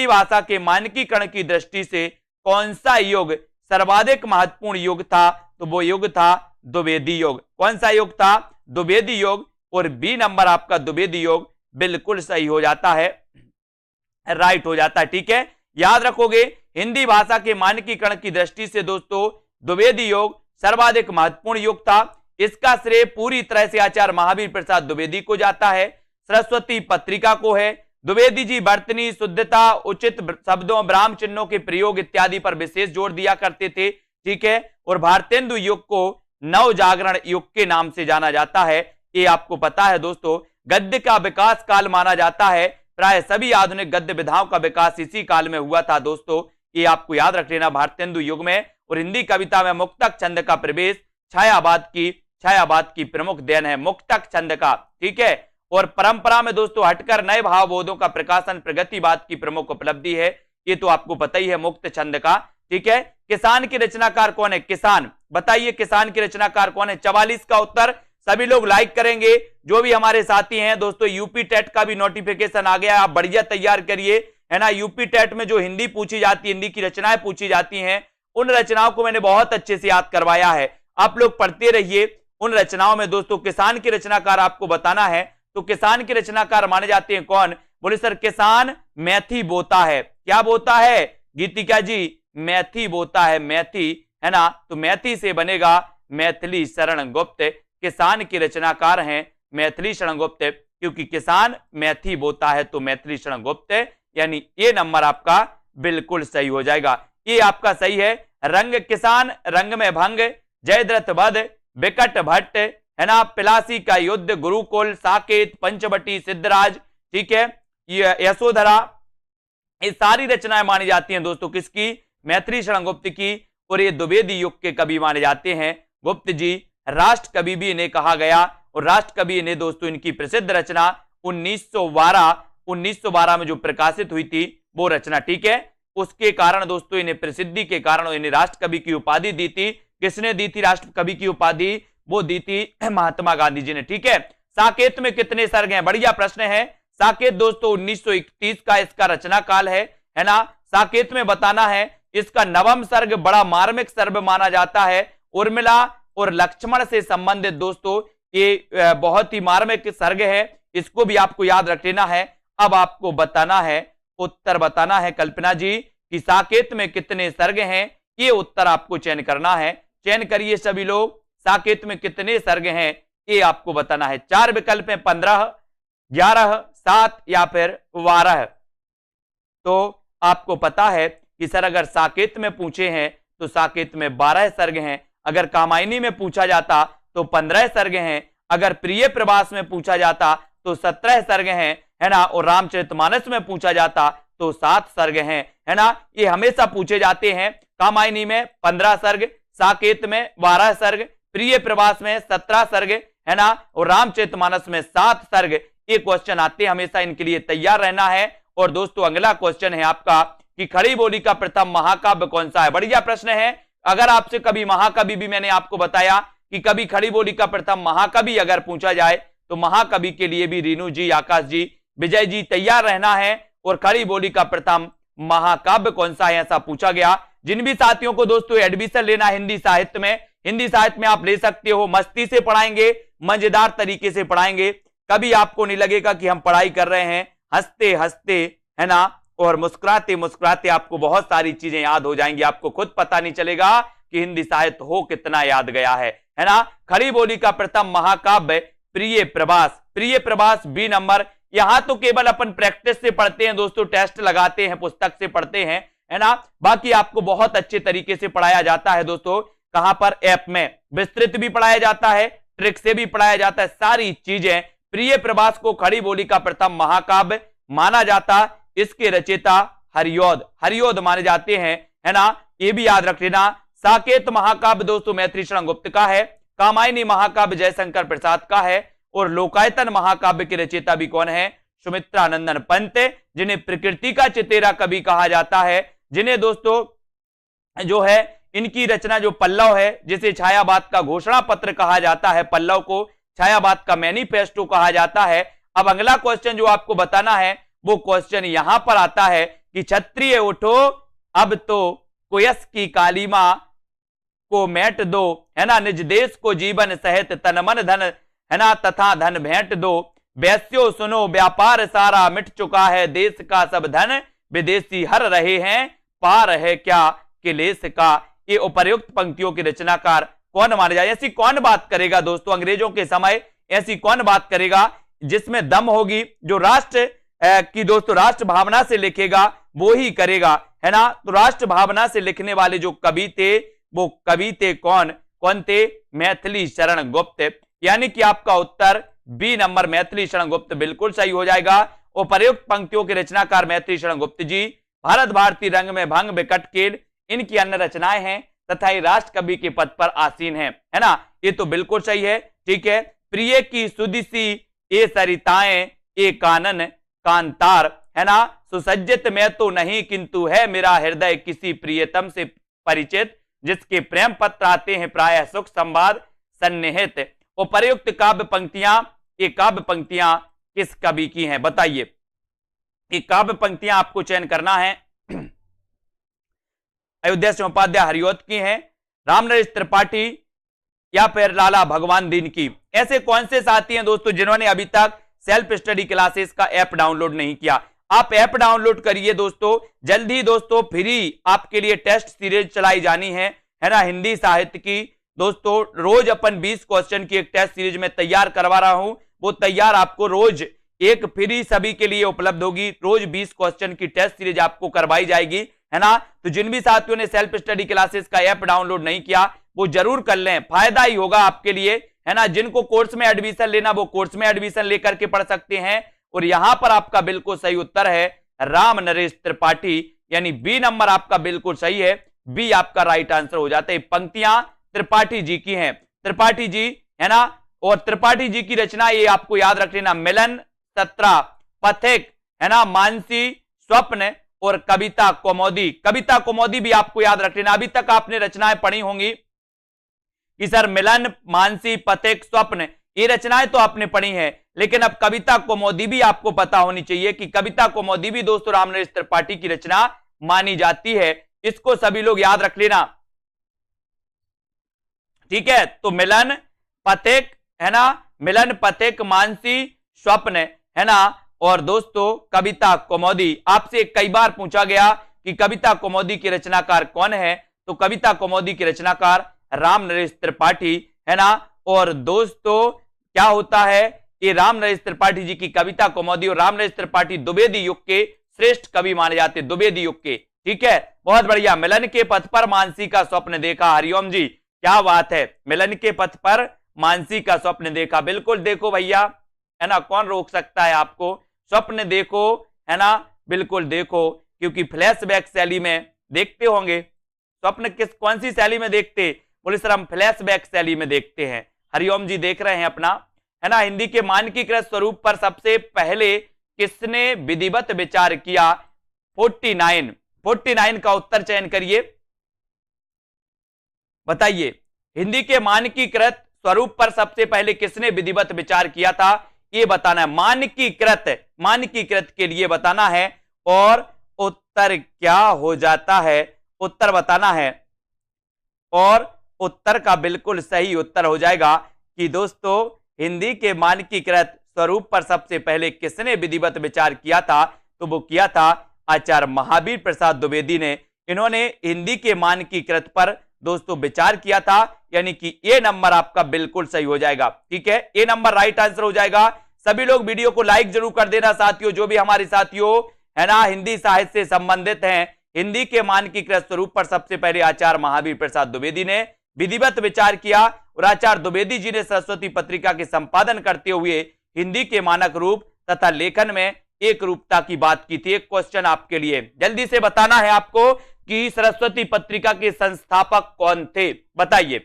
भाषा के मानकीकरण की दृष्टि से कौन सा युग सर्वाधिक महत्वपूर्ण युग था, तो वो युग था द्विवेदी युग। कौन सा युग था, द्विवेदी युग, और बी नंबर आपका द्विवेदी युग बिल्कुल सही हो जाता है, राइट हो जाता है, ठीक है। याद रखोगे हिंदी भाषा के मानकीकरण की दृष्टि से दोस्तों द्विवेदी युग सर्वाधिक महत्वपूर्ण युग था। इसका श्रेय पूरी तरह से आचार्य महावीर प्रसाद द्विवेदी को जाता है, सरस्वती पत्रिका को है। द्विवेदी जी वर्तनी, शुद्धता, उचित शब्दों, ब्राह्म चिन्हों के प्रयोग इत्यादि पर विशेष जोर दिया करते थे, ठीक है। और भारतेंदु युग को नव जागरण युग के नाम से जाना जाता है, ये आपको पता है दोस्तों। गद्य का विकास काल माना जाता है, प्राय सभी आधुनिक गद्य विधाओं का विकास इसी काल में हुआ था दोस्तों, ये आपको याद रख लेना, भारतेंदु युग में। और हिंदी कविता में मुक्तक छंद का प्रवेश छायावाद की प्रमुख देन है, मुक्तक छंद का, ठीक है। और परंपरा में दोस्तों हटकर नए भावबोधों का प्रकाशन प्रगतिवाद की प्रमुख उपलब्धि है, ये तो आपको पता ही है, मुक्त छंद का, ठीक है। किसान की रचनाकार कौन है, किसान, बताइए किसान की रचनाकार कौन है। 44 का उत्तर सभी लोग लाइक करेंगे, जो भी हमारे साथी हैं दोस्तों। यूपी टेट का भी नोटिफिकेशन आ गया, आप बढ़िया तैयार करिए, है ना। यूपी टेट में जो हिंदी पूछी जाती है, हिंदी की रचनाएं पूछी जाती हैं, उन रचनाओं को मैंने बहुत अच्छे से याद करवाया है, आप लोग पढ़ते रहिए। उन रचनाओं में दोस्तों किसान की रचनाकार आपको बताना है, तो किसान के रचनाकार माने जाते हैं कौन, बोले सर किसान मैथी बोता है। क्या बोता है गीतिका जी, मैथी बोता है, मैथी, है ना। तो मैथी से बनेगा मैथिली शरण गुप्त, किसान के रचनाकार हैं मैथिली शरण गुप्त, क्योंकि किसान मैथी बोता है तो मैथिली शरण गुप्त, यानी ये नंबर आपका बिल्कुल सही हो जाएगा, ये आपका सही है। रंग किसान, रंग में भंग, जयद्रथ वध, विकट भट्ट, है ना, पिलासी का युद्ध, गुरुकुल, साकेत, पंचवटी, सिद्धराज, ठीक है, यशोधरा, ये सारी रचनाएं मानी जाती हैं दोस्तों किसकी, मैथिली शरण गुप्त की। और ये द्विवेदी युग के कवि माने जाते हैं गुप्त जी। राष्ट्र कवि भी इन्हें कहा गया, और राष्ट्र कवि इन्हें दोस्तों इनकी प्रसिद्ध रचना 1912 में जो प्रकाशित हुई थी वो रचना, ठीक है, उसके कारण दोस्तों इन्हें प्रसिद्धि के कारण इन्हें राष्ट्र कवि की उपाधि दी थी। किसने दी थी राष्ट्र कवि की उपाधि, वो दी थी महात्मा गांधी जी ने, ठीक है। साकेत में कितने सर्ग हैं, बढ़िया प्रश्न है। साकेत दोस्तों 1931 का इसका रचना काल है ना। साकेत में बताना है इसका नवम सर्ग बड़ा मार्मिक सर्ग माना जाता है, उर्मिला और लक्ष्मण से संबंधित दोस्तों ये बहुत ही मार्मिक सर्ग है, इसको भी आपको याद रख लेना है। अब आपको बताना है, उत्तर बताना है कल्पना जी कि साकेत में कितने सर्ग हैं, ये उत्तर आपको चयन करना है। चयन करिए सभी लोग, साकेत में कितने सर्ग हैं ये आपको बताना है। 4 विकल्प हैं, 15, 11, 7 या फिर 12। तो आपको पता है कि सर अगर साकेत में पूछे हैं तो साकेत में 12 सर्ग हैं, अगर कामायनी में पूछा जाता तो 15 सर्ग हैं, अगर प्रिय प्रवास में पूछा जाता तो 17 सर्ग हैं, है ना, और रामचरितमानस में पूछा जाता तो 7 सर्ग हैं, है ना। ये हमेशा पूछे जाते हैं। कामायनी में 15 सर्ग, साकेत में 12 सर्ग, प्रिय प्रवास में 17 सर्ग, है ना, और रामचरितमानस में 7 सर्ग। ये क्वेश्चन आते हैं, हमेशा इनके लिए तैयार रहना है। और दोस्तों अगला क्वेश्चन है आपका कि खड़ी बोली का प्रथम महाकाव्य कौन सा है, बढ़िया प्रश्न है। अगर आपसे कभी महाकवि भी मैंने आपको बताया कि कभी खड़ी बोली का प्रथम महाकवि अगर पूछा जाए तो महाकवि के लिए भी रीनू जी, आकाश जी, विजय जी तैयार रहना है। और खड़ी बोली का प्रथम महाकाव्य कौन सा है ऐसा पूछा गया। जिन भी साथियों को दोस्तों एडमिशन लेना हिंदी साहित्य में आप ले सकते हो, मस्ती से पढ़ाएंगे, मजेदार तरीके से पढ़ाएंगे, कभी आपको नहीं लगेगा कि हम पढ़ाई कर रहे हैं, हंसते हंसते, है ना, और मुस्कुराते मुस्कुराते आपको बहुत सारी चीजें याद हो जाएंगी, आपको खुद पता नहीं चलेगा कि हिंदी साहित्य हो कितना याद गया है ना। खड़ी बोली का प्रथम महाकाव्य प्रिय प्रवास, प्रिय प्रभास बी नंबर। यहां तो केवल अपन प्रैक्टिस से पढ़ते हैं दोस्तों, टेस्ट लगाते हैं, पुस्तक से पढ़ते हैं, है ना। बाकी आपको बहुत अच्छे तरीके से पढ़ाया जाता है दोस्तों। कहां पर? ऐप में विस्तृत भी पढ़ाया जाता है, ट्रिक से भी पढ़ाया जाता है, सारी चीजें। प्रिय प्रभास को खड़ी बोली का प्रथम महाकाव्य माना जाता, इसके रचयिता हरियोध माने जाते हैं, है ना, ये भी याद रख लेना। साकेत महाकाव्य दोस्तों मैथिली शरण गुप्त का है। कामायनी महाकाव्य जयशंकर प्रसाद का है। और लोकायतन महाकाव्य के रचयिता भी कौन है? सुमित्रा नंदन पंत, जिन्हें प्रकृति का चितेरा कवि कहा जाता है, जिन्हें दोस्तों जो है इनकी रचना जो पल्लव है, जिसे छायावाद का घोषणा पत्र कहा जाता है, पल्लव को छायावाद का मैनिफेस्टो कहा जाता है। अब अगला क्वेश्चन जो आपको बताना है वो क्वेश्चन यहां पर आता है कि क्षत्रिय उठो अब तो कुयस की कालीमा को मेट दो, है ना, निज देश को जीवन सहित तन मन धन, है ना, तथा धन भेंट दो। वैस्यो सुनो व्यापार सारा मिट चुका है, देश का सब धन विदेशी हर रहे हैं, पार है क्या किलेश का। ये उपर्युक्त पंक्तियों के रचनाकार कौन माने जाए? ऐसी कौन बात करेगा दोस्तों अंग्रेजों के समय, ऐसी कौन बात करेगा जिसमें दम होगी? जो राष्ट्र की दोस्तों राष्ट्र भावना से लिखेगा वो ही करेगा, है ना। तो राष्ट्र भावना से लिखने वाले जो कवि थे वो कवि थे कौन थे? मैथिली शरण गुप्त। यानी कि आपका उत्तर बी नंबर मैथिली शरण गुप्त बिल्कुल सही हो जाएगा। उपर्युक्त पंक्तियों के रचनाकार मैथिली शरण गुप्त जी भारत भारती रंग में भंग विकट केल इनकी अन्य रचनाएं हैं तथा ये राष्ट्र कवि के पद पर आसीन है ना। ये तो बिल्कुल सही है, ठीक है। प्रिय की सुदिसी ए सरिताएं ए कानन कांतार, है ना, सुसज्जित में तो नहीं किंतु है मेरा हृदय किसी प्रियतम से परिचित, जिसके प्रेम पत्र आते हैं प्रायः सुख संवाद सन्निहित। उपर्युक्त काव्य पंक्तियां, ये काव्य पंक्तियां किस कवि की हैं बताइए? ये काव्य पंक्तियां आपको चयन करना है। अयोध्या सिंह उपाध्याय हरियोध की हैं, रामनरेश त्रिपाठी या फिर लाला भगवान दीन की। ऐसे कौन से साथी हैं दोस्तों जिन्होंने अभी तक सेल्फ स्टडी क्लासेस का ऐप डाउनलोड नहीं किया? आप ऐप डाउनलोड करिए दोस्तों। जल्दी दोस्तों फ्री आपके लिए टेस्ट सीरीज चलाई जानी है ना, हिंदी साहित्य की। दोस्तों रोज अपन 20 क्वेश्चन की एक टेस्ट सीरीज में तैयार करवा रहा हूं, वो तैयार आपको रोज एक फ्री सभी के लिए उपलब्ध होगी। रोज 20 क्वेश्चन की टेस्ट सीरीज आपको करवाई जाएगी, है ना। तो जिन भी साथियों ने सेल्फ स्टडी क्लासेस का ऐप डाउनलोड नहीं किया वो जरूर कर लें, फायदा ही होगा आपके लिए, है ना। जिनको कोर्स में एडमिशन लेना वो कोर्स में एडमिशन लेकर के पढ़ सकते हैं। और यहां पर आपका बिल्कुल सही उत्तर है राम नरेश त्रिपाठी, यानी बी नंबर आपका बिल्कुल सही है, बी आपका राइट आंसर हो जाता है। पंक्तियां त्रिपाठी जी की हैं, त्रिपाठी जी, है ना। और त्रिपाठी जी की रचना ये आपको याद रख लेना, मिलन, सत्रा, पथिक, है ना, मानसी, स्वप्न और कविता कौमुदी। कविता कौमुदी भी आपको याद रख लेना। अभी तक आपने रचनाएं पढ़ी होंगी कि सर मिलन, मानसी, पथिक, स्वप्न, ये रचनाएं तो आपने पढ़ी हैं, लेकिन अब कविता कौमुदी भी आपको पता होनी चाहिए कि कविता कौमुदी भी दोस्तों रामनरेश त्रिपाठी की रचना मानी जाती है। इसको सभी लोग याद रख लेना, ठीक है। तो मिलन, पथिक, है ना, मिलन, पथिक, मानसी, स्वप्न, है ना, और दोस्तों कविता कौमुदी। आपसे कई बार पूछा गया कि कविता कौमुदी के रचनाकार कौन है, तो कविता कौमुदी के रचनाकार रामनरेश त्रिपाठी, है ना। और दोस्तों क्या होता है, ये रामनरेश त्रिपाठी जी की कविता कौमुदी और रामनरेश त्रिपाठी द्विवेदी युग के श्रेष्ठ कवि माने जाते हैं, द्विवेदी युग के, ठीक है। बहुत बढ़िया। मिलन के पथ पर मानसी का स्वप्न देखा, हरिओम जी क्या बात है, मिलन के पथ पर मानसी का स्वप्न देखा, बिल्कुल देखो भैया, है ना, कौन रोक सकता है आपको। स्वप्न देखो, है ना, बिल्कुल देखो, क्योंकि फ्लैशबैक शैली में देखते होंगे। स्वप्न कौन सी शैली में देखते? बोले सर हम फ्लैशबैक शैली में देखते हैं। हरिओम जी देख रहे हैं अपना, है ना। हिंदी के मानकीकृत स्वरूप पर सबसे पहले किसने विधिवत विचार किया? 49 का उत्तर चयन करिए, बताइए। हिंदी के मानकीकृत स्वरूप पर सबसे पहले किसने विधिवत विचार किया था, ये बताना है। मानकीकृत के लिए बताना है और उत्तर क्या हो जाता है, उत्तर बताना है। और उत्तर का बिल्कुल सही उत्तर हो जाएगा कि दोस्तों हिंदी के मानकीकृत स्वरूप पर सबसे पहले किसने विधिवत विचार किया था, तो वो किया था आचार्य महावीर प्रसाद द्विवेदी ने। इन्होंने हिंदी के मानकीकृत पर दोस्तों विचार किया था, यानी कि ए नंबर आपका बिल्कुल सही हो जाएगा, ठीक है। ए नंबर राइट आंसर हो जाएगा। सभी लोग वीडियो को लाइक जरूर कर देना साथियों। जो भी हमारे साथियों है ना हिंदी साहित्य से संबंधित हैं, हिंदी के मानकीकृत स्वरूप पर सबसे पहले आचार्य महावीर प्रसाद द्विवेदी ने विधिवत विचार किया और आचार्य द्विवेदी जी ने सरस्वती पत्रिका के संपादन करते हुए हिंदी के मानक रूप तथा लेखन में एक रूपता की बात की थी। एक क्वेश्चन आपके लिए जल्दी से बताना है आपको कि सरस्वती पत्रिका के संस्थापक कौन थे, बताइए।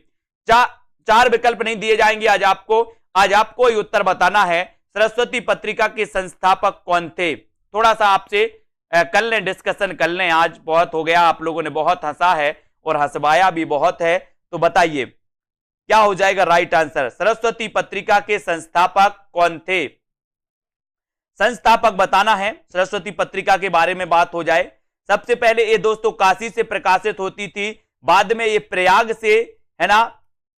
चार विकल्प नहीं दिए जाएंगे आज आपको ही उत्तर बताना है सरस्वती पत्रिका के संस्थापक कौन थे। थोड़ा सा आपसे कल ने डिस्कशन कर लें, आज बहुत हो गया, आप लोगों ने बहुत हंसा है और हंसवाया भी बहुत है, तो बताइए क्या हो जाएगा राइट आंसर। सरस्वती पत्रिका के संस्थापक कौन थे, संस्थापक बताना है। सरस्वती पत्रिका के बारे में बात हो जाए, सबसे पहले ये दोस्तों काशी से प्रकाशित होती थी, बाद में ये प्रयाग से, है ना,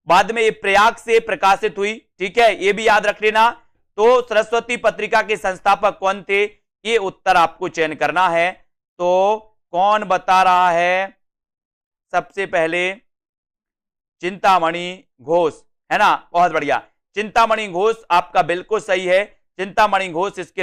बाद में ये प्रयाग से प्रकाशित हुई, ठीक है, ये भी याद रख लेना। तो सरस्वती पत्रिका के संस्थापक कौन थे, ये उत्तर आपको चयन करना है। तो कौन बता रहा है, सबसे पहले चिंतामणि घोष, है ना, बहुत बढ़िया, चिंतामणि घोष आपका बिल्कुल सही है। चिंतामणि घोष इसके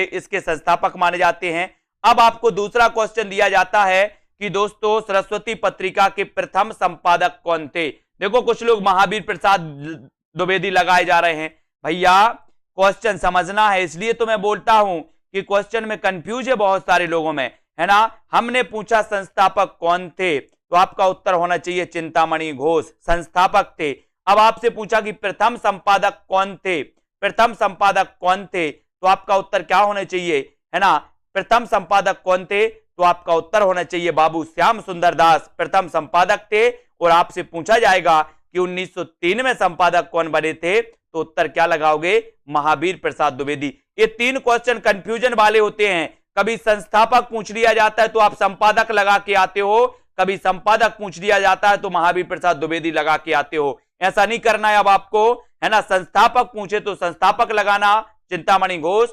इसके संस्थापक माने जाते हैं। अब आपको दूसरा क्वेश्चन दिया जाता है कि दोस्तों सरस्वती पत्रिका के प्रथम संपादक कौन थे। देखो कुछ लोग महावीर प्रसाद द्विवेदी लगाए जा रहे हैं, भैया क्वेश्चन समझना है, इसलिए तो मैं बोलता हूं कि क्वेश्चन में कंफ्यूज है बहुत सारे लोगों में, है ना। हमने पूछा संस्थापक कौन थे, तो आपका उत्तर होना चाहिए चिंतामणि घोष, संस्थापक थे। अब आपसे पूछा कि प्रथम संपादक कौन थे, प्रथम संपादक कौन थे, तो आपका उत्तर क्या होना चाहिए, है ना, प्रथम संपादक कौन थे, तो आपका उत्तर होना चाहिए बाबू श्याम सुंदर दास प्रथम संपादक थे। और आपसे पूछा जाएगा कि 1903 में संपादक कौन बने थे, तो उत्तर क्या लगाओगे, महावीर प्रसाद द्विवेदी। ये तीन क्वेश्चन कंफ्यूजन वाले होते हैं, कभी संस्थापक पूछ लिया जाता है तो आप संपादक लगा के आते हो, कभी संपादक पूछ लिया जाता है तो महावीर प्रसाद द्विवेदी लगा के आते हो। ऐसा नहीं करना है अब आपको, है ना। संस्थापक पूछे तो संस्थापक लगाना चिंतामणि घोष,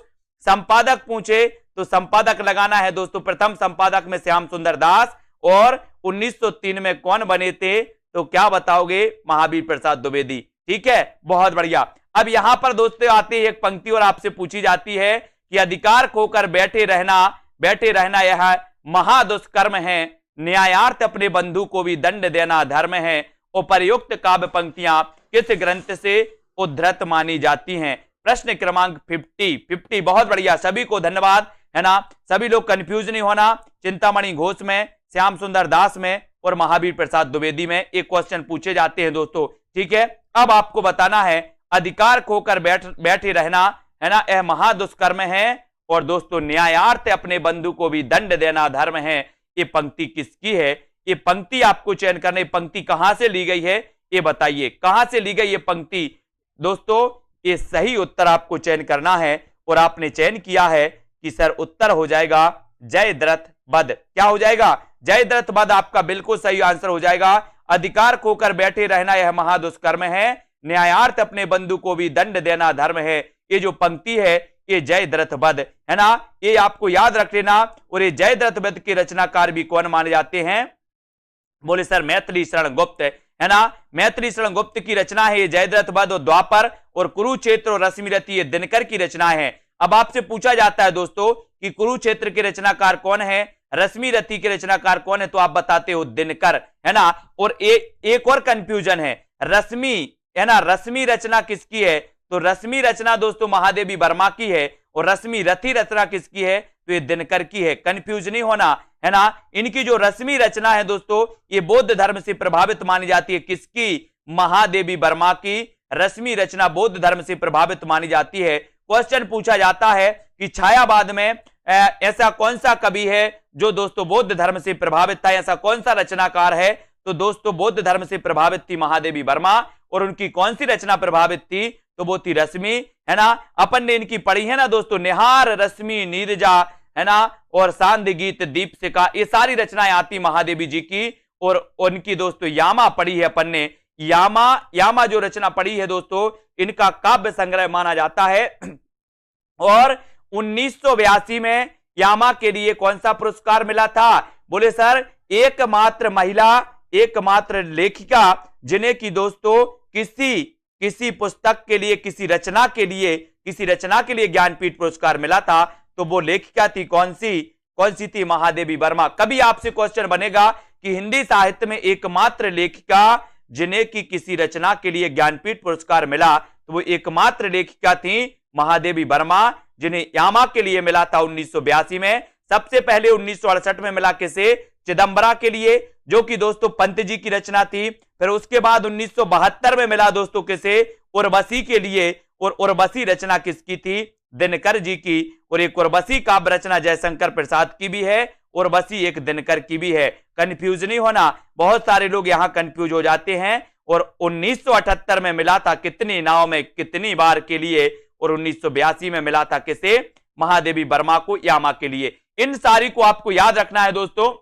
संपादक पूछे तो संपादक लगाना है दोस्तों प्रथम संपादक में श्याम सुंदर दास, और 1903 में कौन बने थे, तो क्या बताओगे, महावीर प्रसाद द्विवेदी, ठीक है, बहुत बढ़िया। अब यहां पर दोस्तों आती है एक पंक्ति और आपसे पूछी जाती है कि अधिकार खोकर बैठे रहना यह महादुष्कर्म है, न्यायार्थ अपने बंधु को भी दंड देना धर्म है। उपर्युक्त काव्य पंक्तियां किस ग्रंथ से उद्धृत मानी जाती हैं। प्रश्न क्रमांक 50, बहुत बढ़िया, सभी को धन्यवाद, है ना। सभी लोग कंफ्यूज नहीं होना, चिंतामणि घोष में, श्याम सुंदर दास में और महावीर प्रसाद द्विवेदी में एक क्वेश्चन पूछे जाते हैं दोस्तों, ठीक है। अब आपको बताना है अधिकार खोकर बैठे रहना, है ना, यह महादुष्कर्म है, और दोस्तों न्यायार्थ अपने बंधु को भी दंड देना धर्म है। ये पंक्ति किसकी है, ये पंक्ति आपको चयन करने, पंक्ति कहां से ली गई है ये बताइए, कहां से ली गई ये पंक्ति। दोस्तों ये सही उत्तर आपको चयन करना है, और आपने चयन किया है कि सर उत्तर हो जाएगा जयद्रथ वध। क्या हो जाएगा, जयद्रथ वध आपका बिल्कुल सही आंसर हो जाएगा। अधिकार खोकर बैठे रहना यह महादुष्कर्म है, न्यायार्थ अपने बंधु को भी दंड देना धर्म है। ये जो पंक्ति है ये जयद्रथ वध, है ना, ये आपको याद रख लेना। और ये जयद्रथ वध के रचनाकार भी कौन माने जाते हैं, बोले सर मैथिली शरण गुप्त, है ना। मैथिली शरण गुप्त की रचना है ये जयद्रथ वध, और द्वापर और कुरुक्षेत्र और रश्मिरथी ये दिनकर की रचना है। अब आपसे पूछा जाता है दोस्तों कि कुरुक्षेत्र के रचनाकार कौन है, रश्मिरथी के रचनाकार कौन है, तो आप बताते हो दिनकर, है ना। और एक और कंफ्यूजन है, रश्मि, है ना, रश्मि रचना किसकी है, तो रश्मि रचना दोस्तों महादेवी वर्मा की है, और रश्मिरथी रचना किसकी है, तो ये दिनकर की है। कंफ्यूज नहीं होना, है ना। इनकी जो रश्मि रचना है दोस्तों ये बौद्ध धर्म से प्रभावित मानी जाती है, किसकी, महादेवी वर्मा की रश्मि रचना बौद्ध धर्म से प्रभावित मानी जाती है। क्वेश्चन पूछा जाता है कि छायावाद में ऐसा कौन सा कवि है जो दोस्तों बौद्ध धर्म से प्रभावित था, ऐसा कौन सा रचनाकार है, तो दोस्तों बौद्ध धर्म से प्रभावित थी महादेवी वर्मा, और उनकी कौन सी रचना प्रभावित थी, तो वो थी रश्मि, है ना। अपन ने इनकी पढ़ी है ना दोस्तों, निहार रश्मि नीरजा, है ना, और सांद गीत दीपशिखा, ये सारी रचनाएं आती महादेवी जी की। और उनकी दोस्तों यामा पढ़ी है अपन ने, यामा जो रचना पढ़ी है दोस्तों इनका काव्य संग्रह माना जाता है। और 1982 में यामा के लिए कौन सा पुरस्कार मिला था, बोले सर एकमात्र महिला, एकमात्र लेखिका जिन्हें की दोस्तों किसी पुस्तक के लिए, किसी रचना के लिए ज्ञानपीठ पुरस्कार मिला था, तो वो लेखिका थी कौन सी थी? महादेवी वर्मा। कभी आपसे क्वेश्चन बनेगा कि हिंदी साहित्य में एकमात्र लेखिका जिन्हें की किसी रचना के लिए ज्ञानपीठ पुरस्कार मिला, तो वो एकमात्र लेखिका थी महादेवी वर्मा, जिन्हें यामा के लिए मिला था 1982 में। सबसे पहले 1968 में मिला किसे? चिदंबरा के लिए, जो कि दोस्तों पंत जी की रचना थी। फिर उसके बाद 1972 में मिला दोस्तों किसे? उर्वशी के लिए। और उर्वशी रचना किसकी थी? दिनकर जी की। और एक उर्वशी काव्य रचना जयशंकर प्रसाद की भी है, उर्वशी एक दिनकर की भी है। कंफ्यूज नहीं होना, बहुत सारे लोग यहां कंफ्यूज हो जाते हैं। और 1978 में मिला था कितनी नाव में, कितनी बार के लिए? और 1982 में मिला था किसे? महादेवी वर्मा को, यामा के लिए। इन सारी को आपको याद रखना है दोस्तों,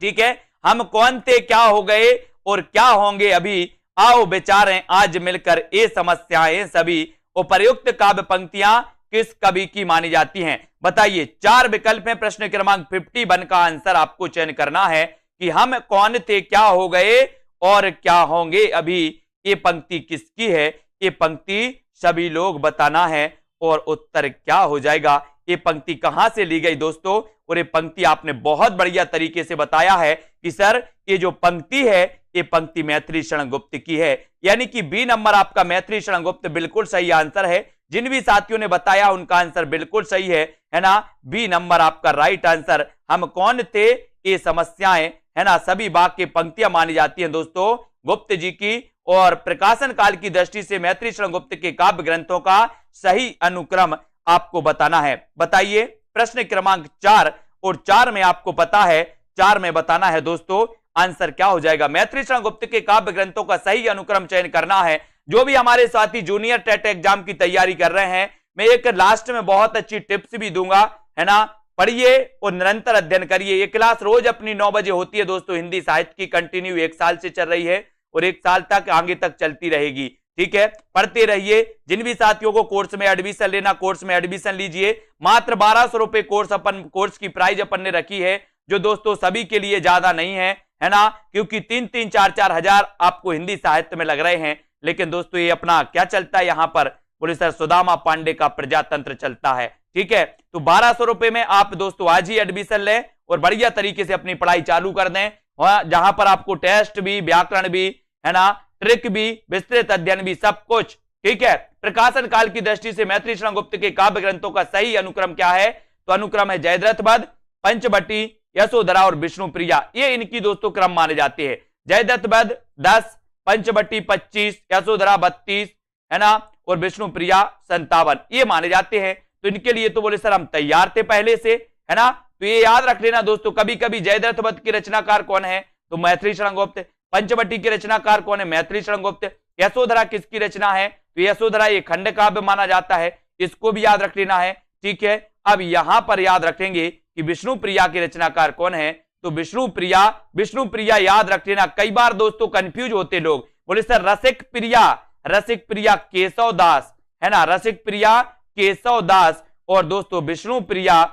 ठीक है। हम कौन थे, क्या हो गए और क्या होंगे अभी, आओ विचारें आज मिलकर ये समस्याएं सभी। उपर्युक्त काव्य पंक्तियां किस कवि की मानी जाती हैं? बताइए। 4 विकल्प हैं। प्रश्न क्रमांक 51 का आंसर आपको चयन करना है कि हम कौन थे, क्या हो गए और क्या होंगे अभी। ये पंक्ति किसकी है? ये पंक्ति सभी लोग बताना है और उत्तर क्या हो जाएगा। ये पंक्ति कहां से ली गई दोस्तों? और ये पंक्ति आपने बहुत बढ़िया तरीके से बताया है कि सर ये जो पंक्ति है, ये पंक्ति मैथिली शरण गुप्त की है। यानी कि बी नंबर आपका मैथिली शरण गुप्त बिल्कुल सही आंसर है। जिन भी साथियों ने बताया उनका आंसर बिल्कुल सही है ना? बी नंबर आपका राइट आंसर। हम कौन थे, ये समस्याएं, है ना, सभी वाक्य पंक्तियां मानी जाती हैं दोस्तों गुप्त जी की। और प्रकाशन काल की दृष्टि से मैथिली शरण गुप्त के काव्य ग्रंथों का सही अनुक्रम आपको बताना है। बताइए। प्रश्न क्रमांक 4 और 4 में आपको पता है, 4 में बताना है दोस्तों आंसर क्या हो जाएगा। मैथिली शरण गुप्त के काव्य ग्रंथों का सही अनुक्रम चयन करना है। जो भी हमारे साथी जूनियर टेट एग्जाम की तैयारी कर रहे हैं, मैं एक लास्ट में बहुत अच्छी टिप्स भी दूंगा, है ना। पढ़िए और निरंतर अध्ययन करिए। ये क्लास रोज अपनी 9 बजे होती है दोस्तों। हिंदी साहित्य की कंटिन्यू 1 साल से चल रही है और 1 साल तक आगे तक चलती रहेगी, ठीक है। पढ़ते रहिए। जिन भी साथियों को कोर्स में एडमिशन लेना, कोर्स में एडमिशन लीजिए। मात्र 1200 रुपए कोर्स की प्राइस अपन ने रखी है, जो दोस्तों सभी के लिए ज्यादा नहीं है ना, क्योंकि 3-3, 4-4 हजार आपको हिंदी साहित्य में लग रहे हैं। लेकिन दोस्तों ये अपना क्या चलता है यहाँ पर, बोले सर सुदामा पांडे का प्रजातंत्र चलता है, ठीक है। तो 1200 रुपए में आप दोस्तों आज ही एडमिशन लें और बढ़िया तरीके से अपनी पढ़ाई चालू कर दें, जहां पर आपको टेस्ट भी, व्याकरण भी, है ना, ट्रिक भी, विस्तृत अध्ययन भी, सब कुछ, ठीक है। प्रकाशन काल की दृष्टि से मैथिली शरण गुप्त के काव्य ग्रंथों का सही अनुक्रम क्या है? तो अनुक्रम है जयद्रथ वध, पंचवटी, यशोधरा और विष्णुप्रिया। ये इनकी दोस्तों क्रम माने जाते हैं। जयद्रथ वध 10, पंचवटी 25, यशोधरा 32, है ना, और विष्णुप्रिया 57, ये माने जाते हैं। तो इनके लिए तो बोले सर हम तैयार थे पहले से, है ना। तो ये याद रख लेना दोस्तों। कभी कभी जयद्रथ वध के रचनाकार कौन है? तो मैथिली शरण गुप्त। पंचवटी के रचनाकार कौन है? मैथिली शरण गुप्त। यशोधरा किसकी रचना है? तो यशोधरा ये खंड काव्य माना जाता है, इसको भी याद रख लेना है, ठीक है। अब यहां पर याद रखेंगे कि विष्णुप्रिया के रचनाकार कौन है? तो विष्णुप्रिया याद रख लेना। कई बार दोस्तों कंफ्यूज होते लोग, बोले सर रसिक प्रिया केशव दास, है ना, रसिक प्रिया केशव दास। और दोस्तों विष्णुप्रिया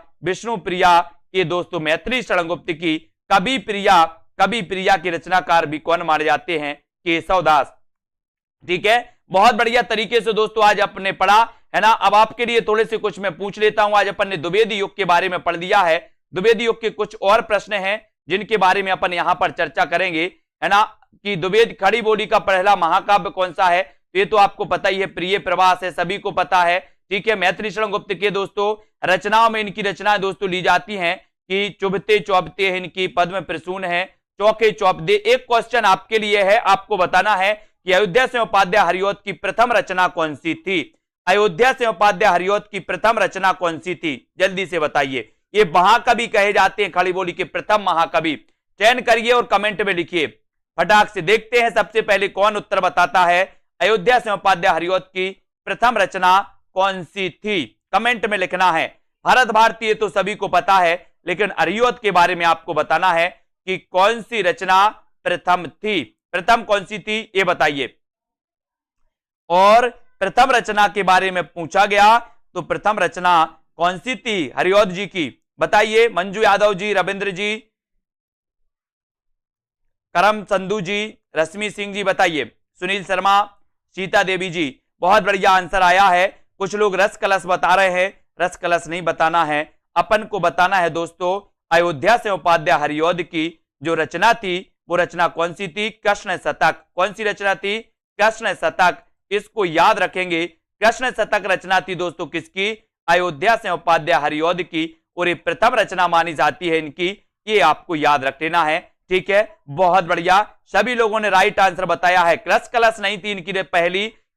ये दोस्तों मैथिली शरण गुप्त की कवि प्रिया के रचनाकार भी कौन माने जाते हैं? केशव दास, ठीक है। बहुत बढ़िया तरीके से दोस्तों आज अपने पढ़ा, है ना। अब आपके लिए थोड़े से कुछ मैं पूछ लेता हूं। आज अपन ने द्विवेदी युग के बारे में पढ़ लिया है। द्विवेदी युग के कुछ और प्रश्न हैं जिनके बारे में अपन यहां पर चर्चा करेंगे, है ना, कि द्विवेद खड़ी बोली का पहला महाकाव्य कौन सा है? ये तो आपको पता ही है, प्रिय प्रवास है, सभी को पता है, ठीक है। मैथिली शरण गुप्त के दोस्तों रचनाओं में इनकी रचनाएं दोस्तों ली जाती हैं कि चुभते चौबते है इनकी, पद्म प्रसून है, चौके चौपदे। एक क्वेश्चन आपके लिए है, आपको बताना है कि अयोध्या से उपाध्याय हरिऔध की प्रथम रचना कौन सी थी? अयोध्या से उपाध्याय हरिऔध की प्रथम रचना कौन सी थी? जल्दी से बताइए। ये महाकवि कहे जाते हैं, खड़ी बोली के प्रथम महाकवि। चयन करिए और कमेंट में लिखिए फटाक से। देखते हैं सबसे पहले कौन उत्तर बताता है। अयोध्या से उपाध्याय हरिऔध की प्रथम रचना कौन सी थी? कमेंट में लिखना है। भारत भारती तो सभी को पता है, लेकिन हरिऔध के बारे में आपको बताना है कि कौन सी रचना प्रथम थी। प्रथम कौन सी थी ये बताइए। और प्रथम रचना के बारे में पूछा गया, तो प्रथम रचना कौन सी थी हरिऔध जी की? बताइए। मंजू यादव जी, रविंद्र जी, करम संधू जी, रश्मि सिंह जी, बताइए। सुनील शर्मा, सीता देवी जी, बहुत बढ़िया आंसर आया है। कुछ लोग रस कलश बता रहे हैं, रस कलश नहीं बताना है, अपन को बताना है दोस्तों अयोध्या से उपाध्याय हरिऔध की जो रचना थी वो रचना कौन सी थी? कृष्ण शतक। कौन सी रचना थी? कृष्ण शतक। इसको याद रखेंगे। कृष्ण शतक रचना थी दोस्तों किसकी? अयोध्या से उपाध्याय हरिऔध की, और ये प्रथम रचना मानी जाती है इनकी, ये आपको याद रख लेना है। ठीक है, बहुत बढ़िया, सभी लोगों ने राइट आंसर बताया है। कृष्ण कलश नहीं थी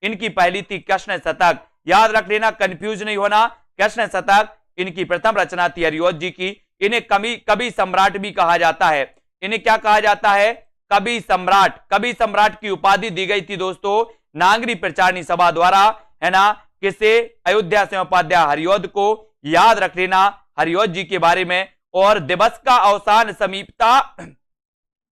इनकी पहली थी कृष्ण शतक। याद रख लेना, कंफ्यूज नहीं होना। कृष्ण शतक इनकी प्रथम रचना थी हरिऔध जी की। इन्हें कवि सम्राट भी कहा जाता है। इन्हें क्या कहा जाता है? कवि सम्राट। कवि सम्राट की उपाधि दी गई थी दोस्तों नागरी प्रचारणी सभा द्वारा, है ना? किसे? अयोध्या से उपाध्याय हरिऔध को। याद रख लेना हरिऔध जी के बारे में। और दिवस का अवसान समीपता,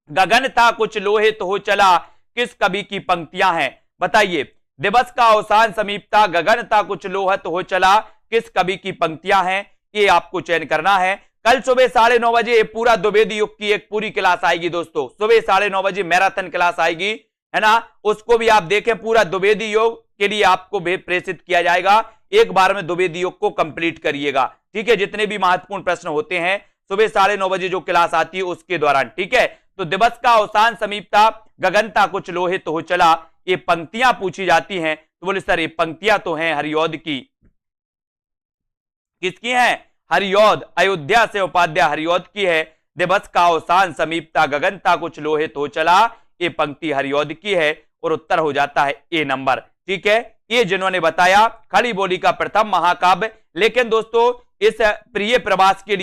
गगन था कुछ लोहित हो चला, किस कवि की पंक्तियां हैं? बताइए, दिवस का अवसान समीपता, गगन था कुछ लोहित हो चला, किस कवि की पंक्तियां हैं? ये आपको चयन करना है। कल सुबह 9:30 बजे पूरा द्विवेदी युग की एक पूरी क्लास आएगी दोस्तों। सुबह 9:30 बजे मैराथन क्लास आएगी, है ना? उसको भी आप देखें। पूरा द्विवेदी योग के लिए आपको प्रेषित किया जाएगा। एक बार में द्विवेदी योग को कंप्लीट करिएगा। ठीक है, जितने भी महत्वपूर्ण प्रश्न होते हैं सुबह 9:30 बजे जो क्लास आती है उसके दौरान। ठीक है, तो दिवस का अवसान समीपता, गगनता कुछ लोहित हो चला, ये पंक्तियां पूछी जाती हैं। तो बोले सर ये पंक्तियां तो हैं हरिऔध की। किसकी हैं? हरिऔध, अयोध्या से उपाध्याय हरिऔध की है। दिवस का अवसान समीपता, गगनता कुछ लोहित हो चला, ये पंक्ति हरिऔध की है, और उत्तर हो जाता है ए नंबर। ठीक है, ये जिन्होंने बताया खड़ी बोली का प्रथम महाकाव्य। लेकिन दोस्तों इस प्रिय प्रवास के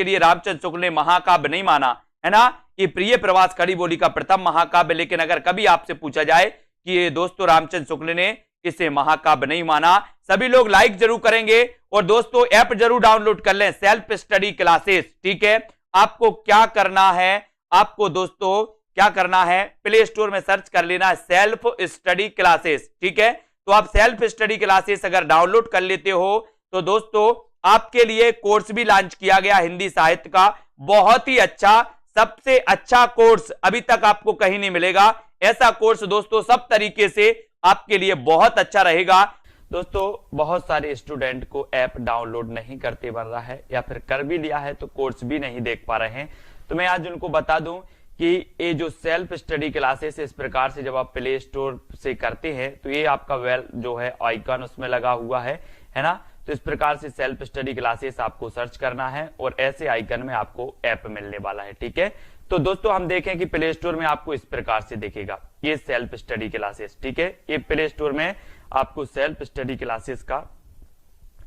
लिए रामचंद्र शुक्ल ने महाकाव्य नहीं माना, है ना? ये प्रिय प्रवास खड़ी बोली का प्रथम महाकाव्य। लेकिन अगर कभी आपसे पूछा जाए कि ये दोस्तों रामचंद्र शुक्ल ने इसे महाकाव्य नहीं माना, सभी लोग लाइक जरूर करेंगे। और दोस्तों ऐप जरूर डाउनलोड कर लें, सेल्फ स्टडी क्लासेस। ठीक है, आपको क्या करना है? आपको दोस्तों क्या करना है? प्ले स्टोर में सर्च कर लेना है सेल्फ स्टडी क्लासेस। ठीक है, तो आप सेल्फ स्टडी क्लासेस अगर डाउनलोड कर लेते हो तो दोस्तों आपके लिए कोर्स भी लॉन्च किया गया हिंदी साहित्य का। बहुत ही अच्छा, सबसे अच्छा कोर्स अभी तक आपको कहीं नहीं मिलेगा। ऐसा कोर्स दोस्तों सब तरीके से आपके लिए बहुत अच्छा रहेगा। दोस्तों बहुत सारे स्टूडेंट को ऐप डाउनलोड नहीं करते बन रहा है, या फिर कर भी लिया है तो कोर्स भी नहीं देख पा रहे हैं। तो मैं आज उनको बता दूं कि ये जो सेल्फ स्टडी क्लासेस इस प्रकार से जब आप प्ले स्टोर से करते हैं तो ये आपका वेल जो है आइकन उसमें लगा हुआ है ना? तो इस प्रकार से सेल्फ स्टडी क्लासेस आपको सर्च करना है और ऐसे आइकन में आपको ऐप मिलने वाला है। ठीक है, तो दोस्तों हम देखें कि प्ले स्टोर में आपको इस प्रकार से दिखेगा ये सेल्फ स्टडी क्लासेस। ठीक है, ये प्ले स्टोर में आपको सेल्फ स्टडी क्लासेस का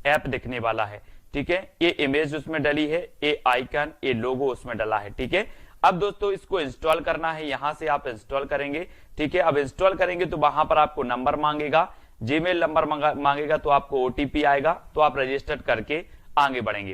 ऐप दिखने वाला है। ठीक है, ये इमेज उसमें डली है, ये आइकन, ये लोगो उसमें डला है। ठीक है, अब दोस्तों इसको इंस्टॉल करना है, यहां से आप इंस्टॉल करेंगे। ठीक है, अब इंस्टॉल करेंगे तो वहां पर आपको नंबर मांगेगा, जीमेल नंबर मांगेगा, तो आपको ओटीपी आएगा, तो आप रजिस्टर करके आगे बढ़ेंगे।